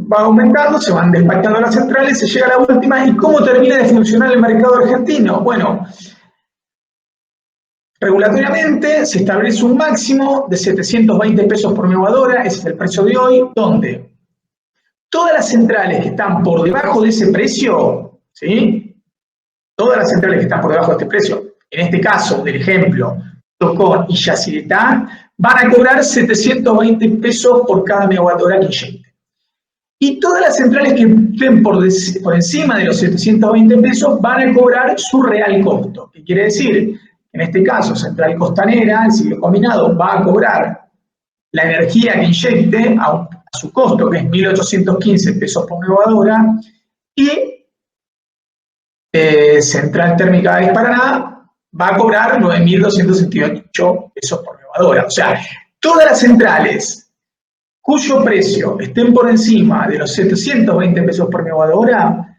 va aumentando, se van despachando las centrales, se llega a la última. ¿Y cómo termina de funcionar el mercado argentino? Bueno, regulatoriamente se establece un máximo de 720 pesos por megawatt-hora, ese es el precio de hoy, donde todas las centrales que están por debajo de ese precio, ¿sí? Todas las centrales que están por debajo de este precio, en este caso, del ejemplo, Tocón y Yacyretá, van a cobrar 720 pesos por cada megawatt-hora que inyecte. Y todas las centrales que estén por encima de los 720 pesos van a cobrar su real costo. ¿Qué quiere decir? En este caso, Central Costanera, el ciclo combinado, va a cobrar la energía que inyecte a su costo, que es 1.815 pesos por megawatt-hora, y Central Térmica de Paraná va a cobrar 9.278 pesos por megawatt-hora. O sea, todas las centrales cuyo precio estén por encima de los 720 pesos por megawatt-hora,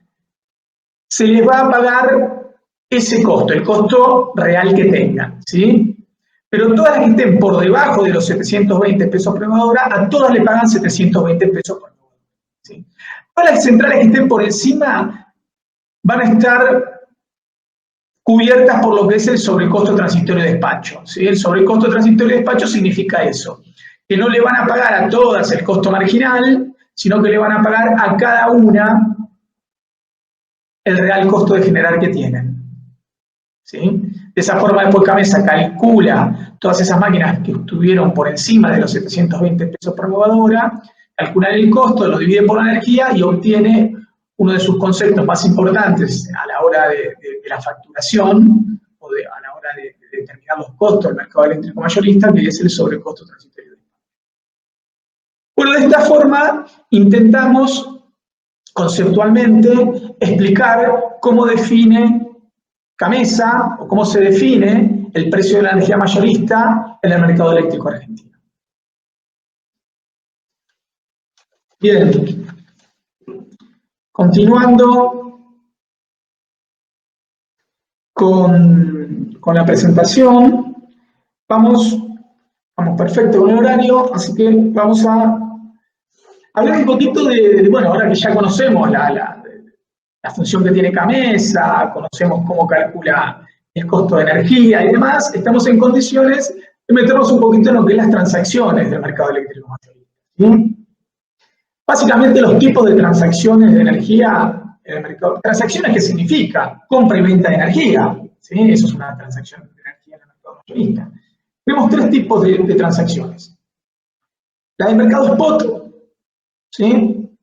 se les va a pagar ese costo, el costo real que tengan, ¿sí? Pero todas las que estén por debajo de los 720 pesos por megawatt-hora, a todas le pagan 720 pesos por megawatt-hora, ¿sí? Todas las centrales que estén por encima van a estar cubiertas por lo que es el sobrecosto transitorio de despacho, ¿sí? El sobrecosto transitorio de despacho significa eso, que no le van a pagar a todas el costo marginal, sino que le van a pagar a cada una el real costo de generar que tienen, ¿sí? De esa forma después Camesa calcula todas esas máquinas que estuvieron por encima de los 720 pesos por megawatt-hora, calcula el costo, lo divide por la energía y obtiene uno de sus conceptos más importantes a la hora de la facturación o a la hora de determinar los costos del mercado eléctrico mayorista, que es el sobrecosto transitorio. Bueno, de esta forma intentamos conceptualmente explicar cómo define Camesa o cómo se define el precio de la energía mayorista en el mercado eléctrico argentino. Bien, continuando con la presentación, vamos perfecto con el horario, así que vamos a hablar un poquito bueno, ahora que ya conocemos la función que tiene Camesa, conocemos cómo calcula el costo de energía y demás, estamos en condiciones de meternos un poquito en lo que es las transacciones del mercado eléctrico mayorista, ¿sí? Básicamente los tipos de transacciones de energía en el mercado. ¿Transacciones qué significa? Compra y venta de energía, ¿sí? Eso es una transacción de energía en el mercado mayorista. Vemos tres tipos de transacciones. La del mercado spot, ¿sí?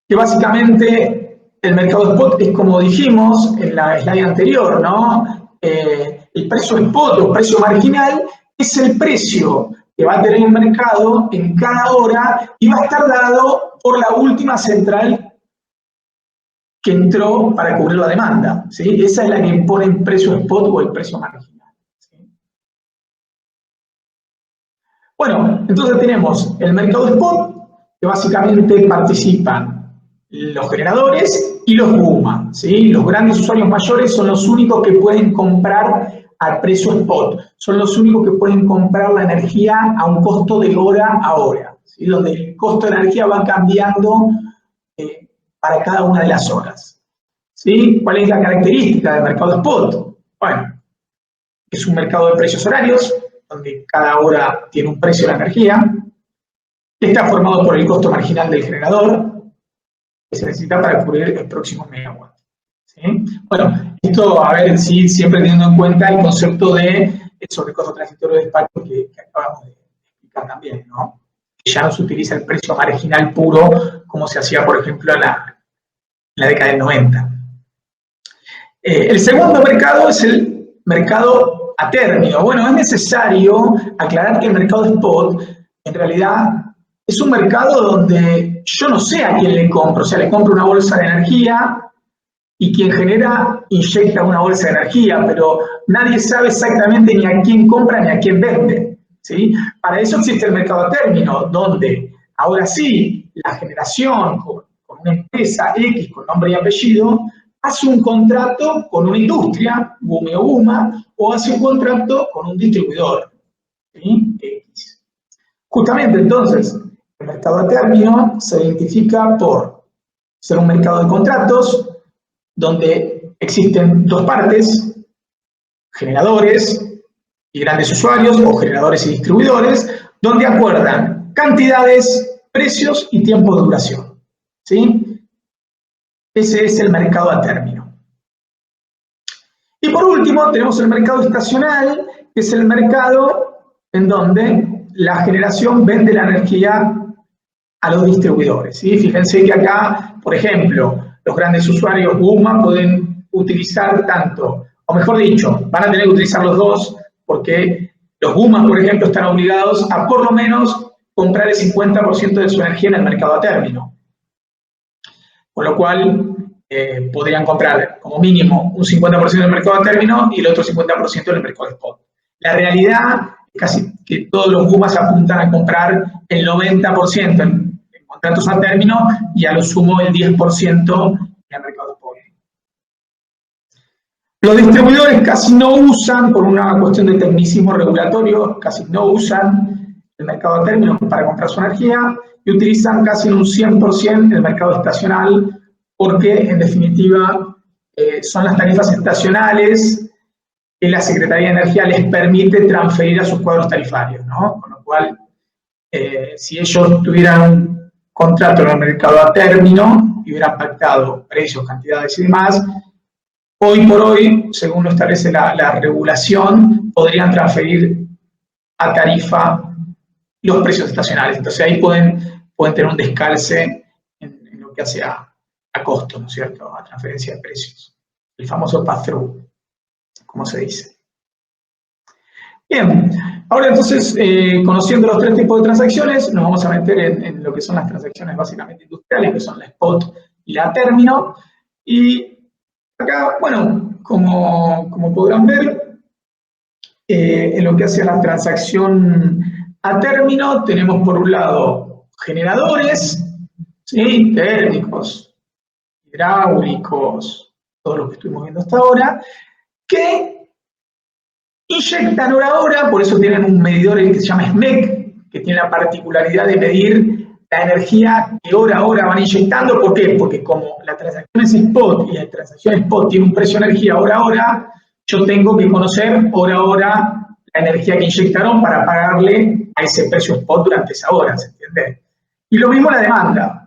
Que básicamente el mercado spot es, como dijimos en la slide anterior, ¿no? El precio spot o precio marginal es el precio que va a tener el mercado en cada hora y va a estar dado por la última central que entró para cubrir la demanda, ¿sí? Esa es la que impone el precio spot o el precio marginal, ¿sí? Bueno, entonces tenemos el mercado spot, que básicamente participan los generadores y los GUMA, ¿sí? Los grandes usuarios mayores son los únicos que pueden comprar al precio spot, son los únicos que pueden comprar la energía a un costo de hora a hora, ¿sí? Donde el costo de energía va cambiando para cada una de las horas, ¿sí? ¿Cuál es la característica del mercado spot? Bueno, es un mercado de precios horarios, donde cada hora tiene un precio de la energía, que está formado por el costo marginal del generador, que se necesita para cubrir el próximo megawatt, ¿sí? Bueno, esto, a ver, sí, siempre teniendo en cuenta el concepto de sobrecosto transitorio de despacho que acabamos de explicar también, ¿no? Que ya no se utiliza el precio marginal puro como se hacía, por ejemplo, en la década del 90. El segundo mercado es el mercado a término. Bueno, es necesario aclarar que el mercado spot, en realidad, es un mercado donde yo no sé a quién le compro, o sea, le compro una bolsa de energía y quien genera inyecta una bolsa de energía, pero nadie sabe exactamente ni a quién compra ni a quién vende, ¿sí? Para eso existe el mercado a término, donde ahora sí la generación con una empresa X con nombre y apellido, hace un contrato con una industria, GUMI o GUMA, o hace un contrato con un distribuidor, ¿sí? X. Justamente entonces, el mercado a término se identifica por ser un mercado de contratos donde existen dos partes, generadores y grandes usuarios, o generadores y distribuidores, donde acuerdan cantidades, precios y tiempo de duración, ¿sí? Ese es el mercado a término. Y por último, tenemos el mercado estacional, que es el mercado en donde la generación vende la energía a los distribuidores, ¿sí? Fíjense que acá, por ejemplo, los grandes usuarios GUMA pueden utilizar tanto, o mejor dicho, van a tener que utilizar los dos, porque los GUMA, por ejemplo, están obligados a por lo menos comprar el 50% de su energía en el mercado a término. Con lo cual, podrían comprar como mínimo un 50% del mercado a término y el otro 50% del mercado spot. La realidad es casi que todos los GUMAs apuntan a comprar el 90% en contratos a término y a lo sumo el 10% en el mercado spot. Los distribuidores casi no usan, por una cuestión de tecnicismo regulatorio, casi no usan el mercado a término para comprar su energía y utilizan casi un 100% el mercado estacional porque, en definitiva, son las tarifas estacionales que la Secretaría de Energía les permite transferir a sus cuadros tarifarios, ¿no? Con lo cual, si ellos tuvieran un contrato en el mercado a término y hubieran pactado precios, cantidades y demás, hoy por hoy, según lo establece la regulación, podrían transferir a tarifa los precios estacionales. Entonces ahí pueden tener un descalce en lo que hace a costo, ¿no es cierto?, a transferencia de precios. El famoso pass-through, como se dice. Bien, ahora entonces, conociendo los tres tipos de transacciones, nos vamos a meter en lo que son las transacciones básicamente industriales, que son la spot y la a término. Y acá, bueno, como podrán ver, en lo que hace a la transacción a término, tenemos por un lado generadores, ¿sí?, térmicos, hidráulicos, todo lo que estuvimos viendo hasta ahora, que inyectan hora a hora, por eso tienen un medidor que se llama SMEC, que tiene la particularidad de medir la energía que hora a hora van inyectando. ¿Por qué? Porque como la transacción es spot y la transacción spot tiene un precio de energía hora a hora, yo tengo que conocer hora a hora la energía que inyectaron para pagarle a ese precio spot durante esa hora, ¿se entiende? Y lo mismo la demanda.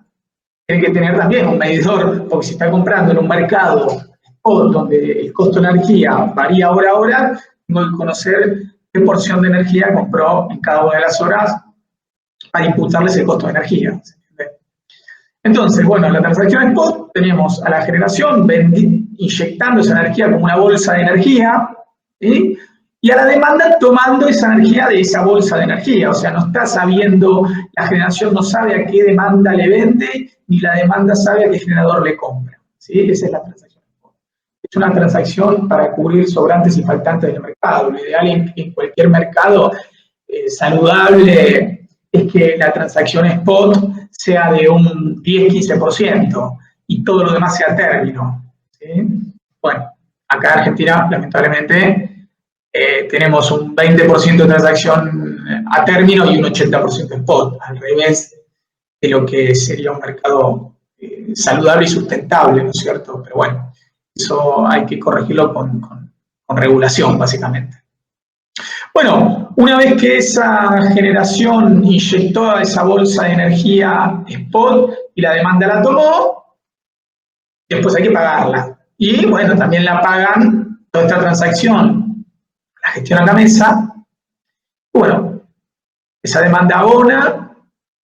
Tiene que tener también un medidor, porque si está comprando en un mercado spot donde el costo de energía varía hora a hora, tengo que conocer qué porción de energía compró en cada una de las horas para imputarles el costo de energía. Entonces, bueno, en la transacción spot tenemos a la generación inyectando esa energía como una bolsa de energía, ¿sí?, y a la demanda tomando esa energía de esa bolsa de energía. O sea, no está sabiendo, la generación no sabe a qué demanda le vende, ni la demanda sabe a qué generador le compra, ¿sí? Esa es la transacción spot. Es una transacción para cubrir sobrantes y faltantes del mercado. Lo ideal en cualquier mercado saludable es que la transacción spot sea de un 10-15% y todo lo demás sea a término, ¿sí? Bueno, acá en Argentina, lamentablemente, tenemos un 20% de transacción a término y un 80% spot, al revés de lo que sería un mercado saludable y sustentable, ¿no es cierto? Pero bueno, eso hay que corregirlo con regulación, básicamente. Bueno, una vez que esa generación inyectó a esa bolsa de energía spot y la demanda la tomó, después hay que pagarla. Y bueno, también la pagan, toda esta transacción la gestiona la mesa. Bueno, esa demanda abona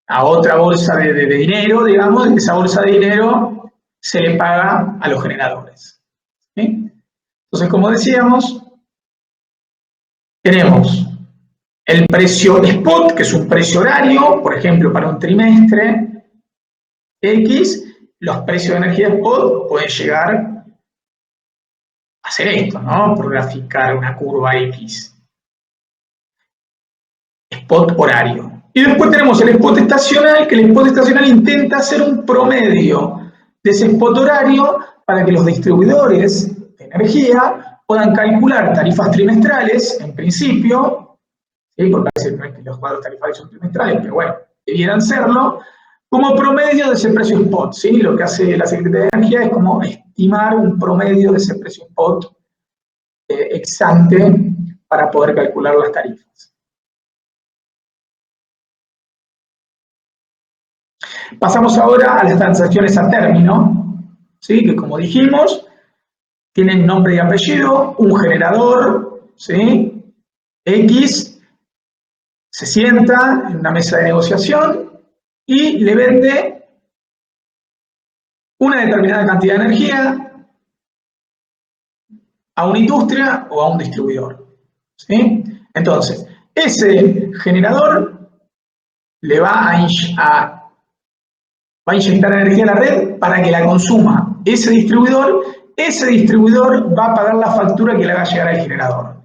a otra bolsa de dinero, digamos, y esa bolsa de dinero se le paga a los generadores, ¿sí? Entonces, como decíamos, tenemos el precio spot, que es un precio horario, por ejemplo, para un trimestre X. Los precios de energía spot pueden llegar a hacer esto, ¿no? Por graficar una curva X. Spot horario. Y después tenemos el spot estacional, que el spot estacional intenta hacer un promedio de ese spot horario para que los distribuidores de energía puedan calcular tarifas trimestrales, en principio, ¿sí? Porque a veces no es que los cuadros tarifarios son trimestrales, pero bueno, debieran serlo, como promedio de ese precio spot, ¿sí? Lo que hace la Secretaría de Energía es como estimar un promedio de ese precio spot ex ante para poder calcular las tarifas. Pasamos ahora a las transacciones a término, ¿sí? Que como dijimos, tienen nombre y apellido, un generador, ¿sí? X se sienta en una mesa de negociación y le vende una determinada cantidad de energía a una industria o a un distribuidor, ¿sí? Entonces, ese generador le va a inyectar energía a la red para que la consuma ese distribuidor va a pagar la factura que le haga llegar al generador.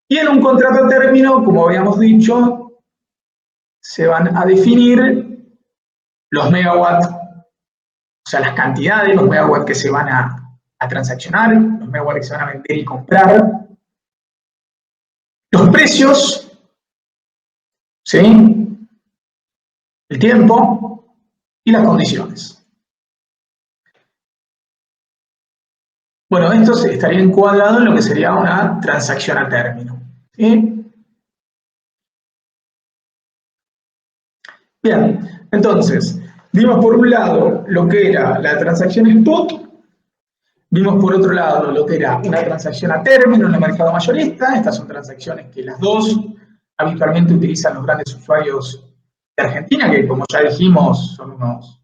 Y en un contrato a término, como habíamos dicho, se van a definir los megawatts, o sea, las cantidades, los megawatts que se van a transaccionar, los megawatts que se van a vender y comprar, los precios, ¿sí? El tiempo y las condiciones. Bueno, esto estaría encuadrado en lo que sería una transacción a término, ¿sí? Bien, entonces, vimos por un lado lo que era la transacción spot, vimos por otro lado lo que era una transacción a término en el mercado mayorista. Estas son transacciones que las dos habitualmente utilizan los grandes usuarios de Argentina, que como ya dijimos son unos,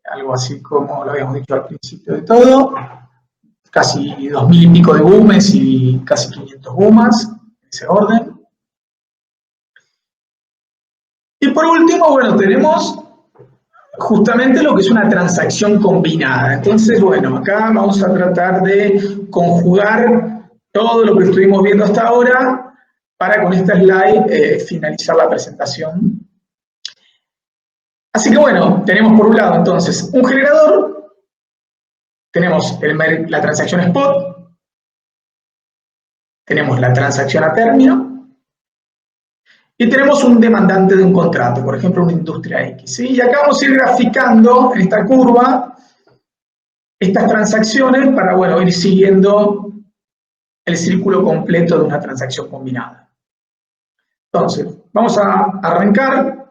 algo así como lo habíamos dicho al principio de todo, casi 2000 y pico de GUMES y casi 500 GUMAS, en ese orden. Y por último, bueno, tenemos justamente lo que es una transacción combinada. Entonces, bueno, acá vamos a tratar de conjugar todo lo que estuvimos viendo hasta ahora para con esta slide finalizar la presentación. Así que bueno, tenemos por un lado entonces un generador, tenemos la transacción spot, tenemos la transacción a término y tenemos un demandante de un contrato, por ejemplo una industria X, ¿sí? Y acá vamos a ir graficando en esta curva estas transacciones para, bueno, ir siguiendo el círculo completo de una transacción combinada. Entonces, vamos a arrancar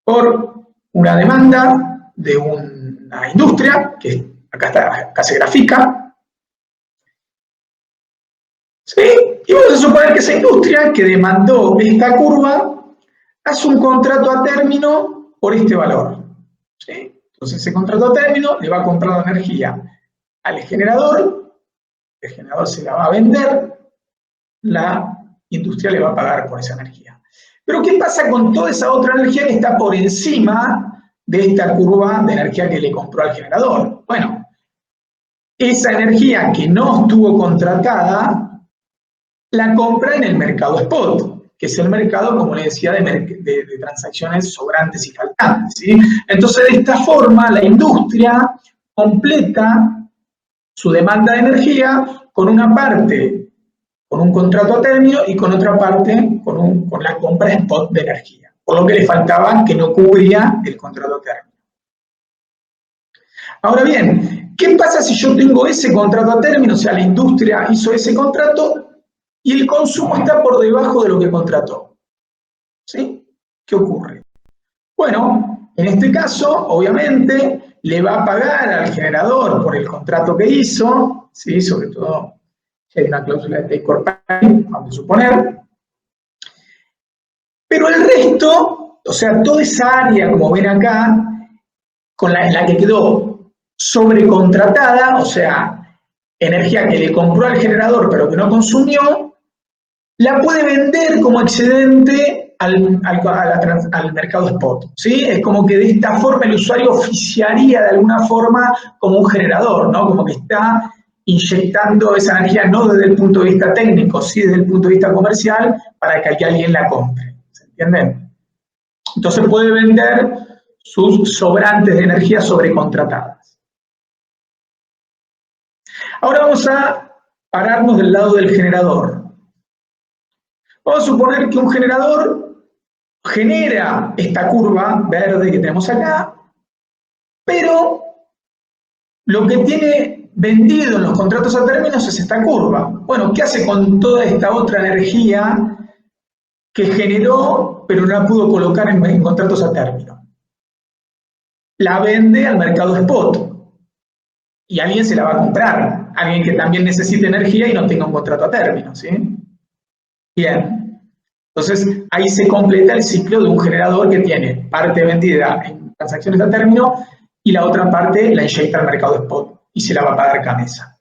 por una demanda de una industria, que acá se grafica, ¿sí? Y vamos a suponer que esa industria que demandó esta curva hace un contrato a término por este valor, ¿sí? Entonces ese contrato a término le va a comprar la energía al generador, el generador se la va a vender, la industria le va a pagar por esa energía. Pero ¿qué pasa con toda esa otra energía que está por encima de esta curva de energía que le compró al generador? Bueno, esa energía que no estuvo contratada, la compra en el mercado spot, que es el mercado, como les decía, de transacciones sobrantes y faltantes, ¿sí? Entonces, de esta forma, la industria completa su demanda de energía con una parte con un contrato a término y con otra parte con la compra spot de energía, por lo que le faltaba que no cubría el contrato a término. Ahora bien, ¿qué pasa si yo tengo ese contrato a término? O sea, la industria hizo ese contrato y el consumo está por debajo de lo que contrató, ¿sí? ¿Qué ocurre? Bueno, en este caso, obviamente, le va a pagar al generador por el contrato que hizo, ¿sí? Sobre todo si hay una cláusula de take or pay, vamos a suponer. Pero el resto, o sea, toda esa área, como ven acá, en la que quedó sobrecontratada, o sea, energía que le compró al generador pero que no consumió, la puede vender como excedente al mercado spot, ¿sí? Es como que de esta forma el usuario oficiaría de alguna forma como un generador, ¿no? Como que está inyectando esa energía no desde el punto de vista técnico, sí desde el punto de vista comercial, para que alguien la compre, ¿se ¿entienden? Entonces puede vender sus sobrantes de energía sobrecontratadas. Ahora vamos a pararnos del lado del generador. Vamos a suponer que un generador genera esta curva verde que tenemos acá, pero lo que tiene vendido en los contratos a términos es esta curva. Bueno, ¿qué hace con toda esta otra energía que generó pero no la pudo colocar en contratos a término? La vende al mercado spot y alguien se la va a comprar, alguien que también necesite energía y no tenga un contrato a término, ¿sí? Bien, entonces ahí se completa el ciclo de un generador que tiene parte vendida en transacciones a término y la otra parte la inyecta al mercado spot y se la va a pagar Gamesa.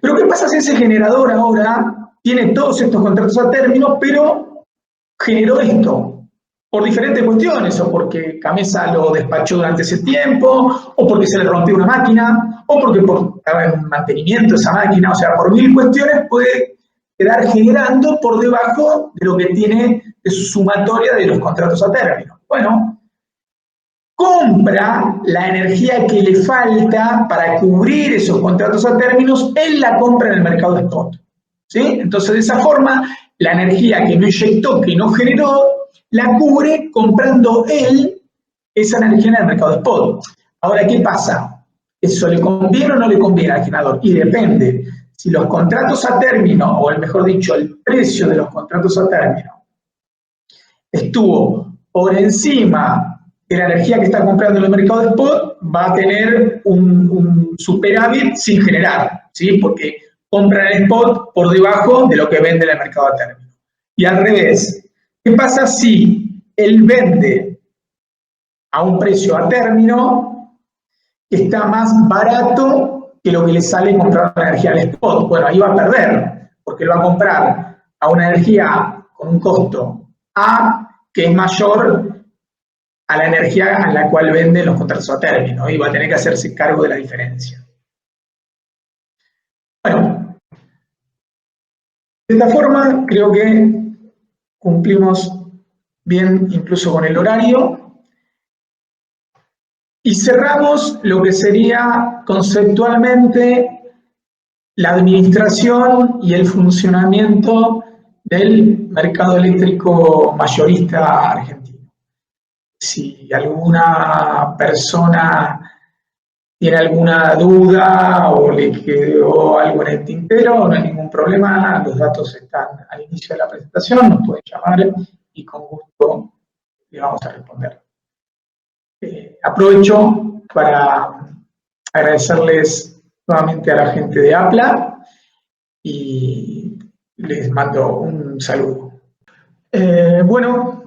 Pero ¿qué pasa si ese generador ahora tiene todos estos contratos a término, pero generó esto? Por diferentes cuestiones, o porque Gamesa lo despachó durante ese tiempo, o porque se le rompió una máquina, o porque estaba en mantenimiento esa máquina, o sea, por mil cuestiones puede quedar generando por debajo de lo que tiene de su sumatoria de los contratos a término. Bueno, compra la energía que le falta para cubrir esos contratos a términos, él la compra en el mercado spot, ¿sí? Entonces, de esa forma, la energía que no inyectó, que no generó, la cubre comprando él esa energía en el mercado spot. Ahora, ¿qué pasa? ¿Eso le conviene o no le conviene al generador? Y depende. Si los contratos a término, o mejor dicho, el precio de los contratos a término, estuvo por encima de la energía que está comprando en el mercado spot, va a tener un superávit sin generar, ¿sí? Porque compra en el spot por debajo de lo que vende en el mercado a término. Y al revés, ¿qué pasa si él vende a un precio a término que está más barato que lo que le sale comprar la energía al spot? Bueno, ahí va a perder, porque él va a comprar a una energía con un costo A que es mayor a la energía a la cual venden los contratos a término, y va a tener que hacerse cargo de la diferencia. Bueno, de esta forma creo que cumplimos bien incluso con el horario y cerramos lo que sería conceptualmente la administración y el funcionamiento del mercado eléctrico mayorista argentino. Si alguna persona tiene alguna duda o le quedó algo en el tintero, no hay ningún problema, los datos están al inicio de la presentación, nos pueden llamar y con gusto le vamos a responder. Aprovecho para agradecerles nuevamente a la gente de APLA y les mando un saludo. Bueno.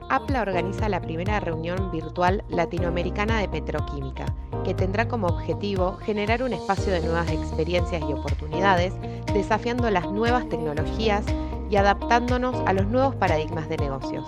APLA organiza la primera reunión virtual latinoamericana de petroquímica, que tendrá como objetivo generar un espacio de nuevas experiencias y oportunidades, desafiando las nuevas tecnologías y adaptándonos a los nuevos paradigmas de negocios.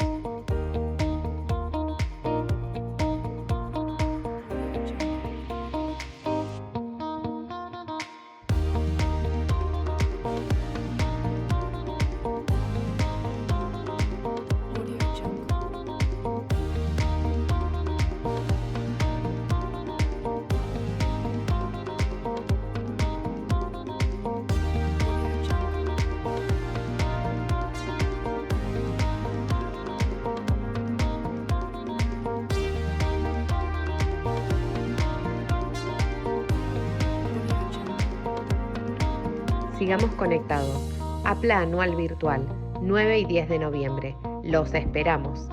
Sigamos conectados. APLA Anual Virtual, 9 y 10 de noviembre. Los esperamos.